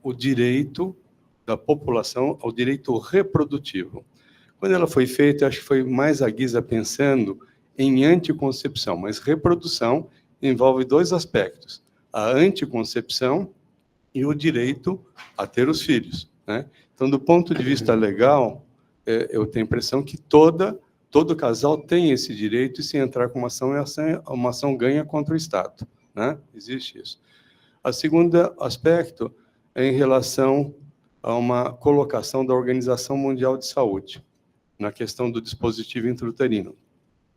o direito da população ao direito reprodutivo. Quando ela foi feita, acho que foi mais a guisa pensando em anticoncepção, mas reprodução envolve 2 aspectos: a anticoncepção e o direito a ter os filhos, né? Então, do ponto de vista legal, eu tenho a impressão que todo casal tem esse direito, e se entrar com uma ação ganha contra o Estado, né? Existe isso. A segunda aspecto é em relação a uma colocação da Organização Mundial de Saúde na questão do dispositivo intrauterino.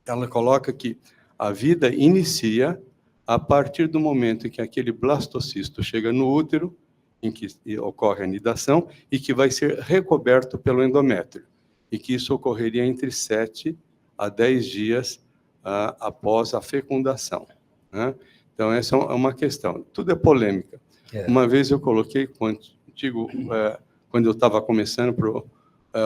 Ela coloca que a vida inicia a partir do momento em que aquele blastocisto chega no útero, em que ocorre a nidação, e que vai ser recoberto pelo endométrio, e que isso ocorreria entre 7 a 10 dias após a fecundação, né? Então, essa é uma questão. Tudo é polêmica. Uma vez eu coloquei contigo, quando eu estava começando,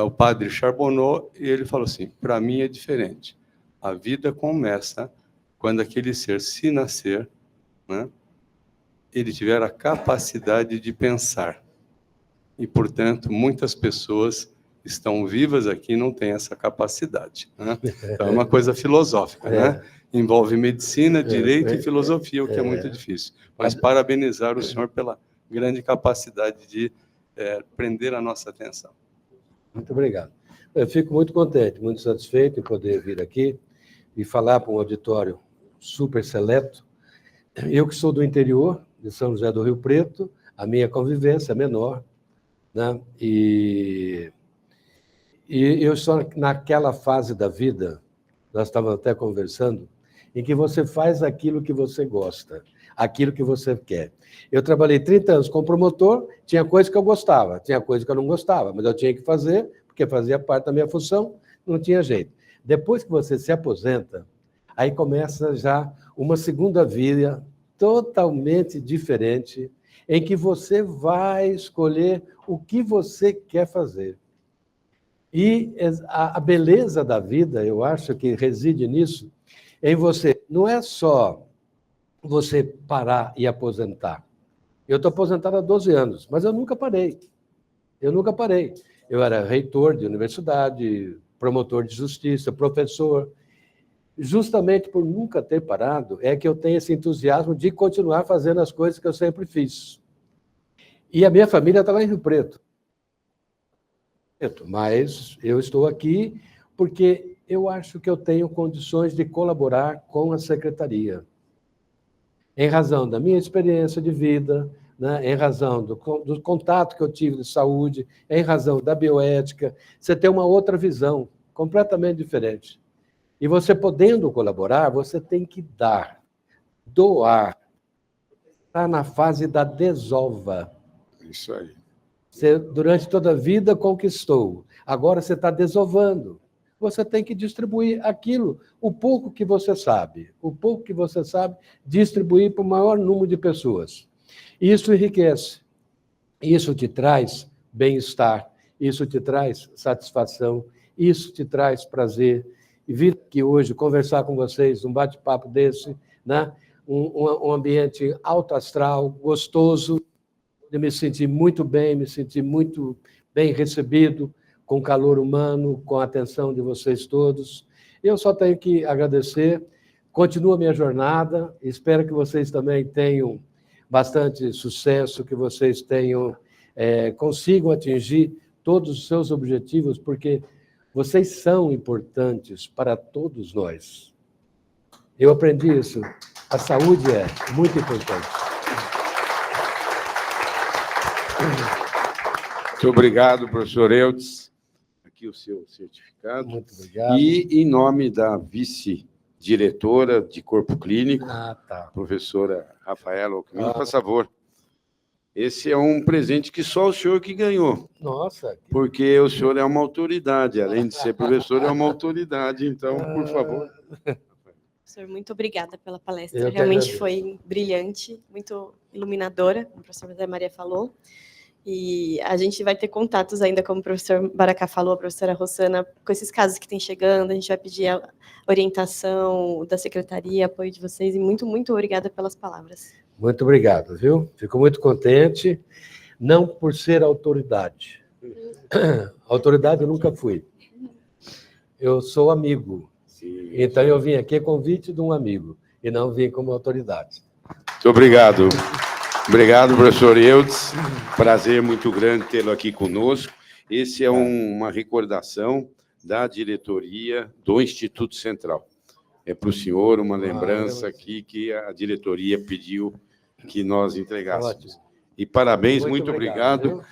o padre Charbonneau, e ele falou assim: para mim é diferente. A vida começa quando aquele ser, se nascer, né, ele tiver a capacidade de pensar. E, portanto, muitas pessoas estão vivas aqui e não têm essa capacidade, né? Então, é uma coisa filosófica, né? Envolve medicina, direito e filosofia, o que é muito difícil. Mas parabenizar o senhor pela grande capacidade de prender a nossa atenção. Muito obrigado. Eu fico muito contente, muito satisfeito em poder vir aqui e falar para um auditório super seleto. Eu que sou do interior, de São José do Rio Preto, a minha convivência é menor, né? E eu estou naquela fase da vida, nós estávamos até conversando, em que você faz aquilo que você gosta, aquilo que você quer. Eu trabalhei 30 anos como promotor, tinha coisa que eu gostava, tinha coisa que eu não gostava, mas eu tinha que fazer, porque fazia parte da minha função, não tinha jeito. Depois que você se aposenta, aí começa já uma segunda vida totalmente diferente, em que você vai escolher o que você quer fazer. E a beleza da vida, eu acho que reside nisso, em você. Não é só você parar e aposentar. Eu estou aposentado há 12 anos, mas eu nunca parei. Eu era reitor de universidade, promotor de justiça, professor. Justamente por nunca ter parado, é que eu tenho esse entusiasmo de continuar fazendo as coisas que eu sempre fiz. E a minha família está lá em Rio Preto. Mas eu estou aqui porque eu acho que eu tenho condições de colaborar com a secretaria. Em razão da minha experiência de vida, né, em razão do contato que eu tive de saúde, em razão da bioética, você tem uma outra visão, completamente diferente. E você podendo colaborar, você tem que dar, doar. Está na fase da desova. Isso aí. Você, durante toda a vida, conquistou. Agora você está desovando. Você tem que distribuir aquilo, o pouco que você sabe. O pouco que você sabe, distribuir para o maior número de pessoas. Isso enriquece. Isso te traz bem-estar. Isso te traz satisfação. Isso te traz prazer. E vir aqui hoje conversar com vocês, um bate-papo desse, né? Um ambiente alto astral, gostoso, de me sentir muito bem recebido, com calor humano, com a atenção de vocês todos. Eu só tenho que agradecer, continua a minha jornada, espero que vocês também tenham bastante sucesso, que vocês tenham consigam atingir todos os seus objetivos, porque vocês são importantes para todos nós. Eu aprendi isso. A saúde é muito importante. Muito obrigado, professor Eudes. Aqui o seu certificado. Muito obrigado. E, em nome da vice-diretora de Corpo Clínico, Tá. professora Rafaela Alckmin, por favor. Esse é um presente que só o senhor que ganhou, Nossa. porque o senhor é uma autoridade, além de ser professor, é uma autoridade, então, por favor. Professor, muito obrigada pela palestra. Eu que Realmente agradeço. foi brilhante, muito iluminadora, como a professora Zé Maria falou. E a gente vai ter contatos ainda, como o professor Baracá falou, a professora Rossana, com esses casos que têm chegando. A gente vai pedir a orientação da secretaria, apoio de vocês. E muito, muito obrigada pelas palavras. Muito obrigado, viu? Fico muito contente, não por ser autoridade. Autoridade eu nunca fui. Eu sou amigo. Então eu vim aqui a convite de um amigo, e não vim como autoridade. Muito obrigado. Obrigado, professor Eudes. Prazer muito grande tê-lo aqui conosco. Esse é uma recordação da diretoria do Instituto Central. É para o senhor uma lembrança aqui que a diretoria pediu que nós entregássemos. Ótimo. E parabéns, muito obrigado. viu?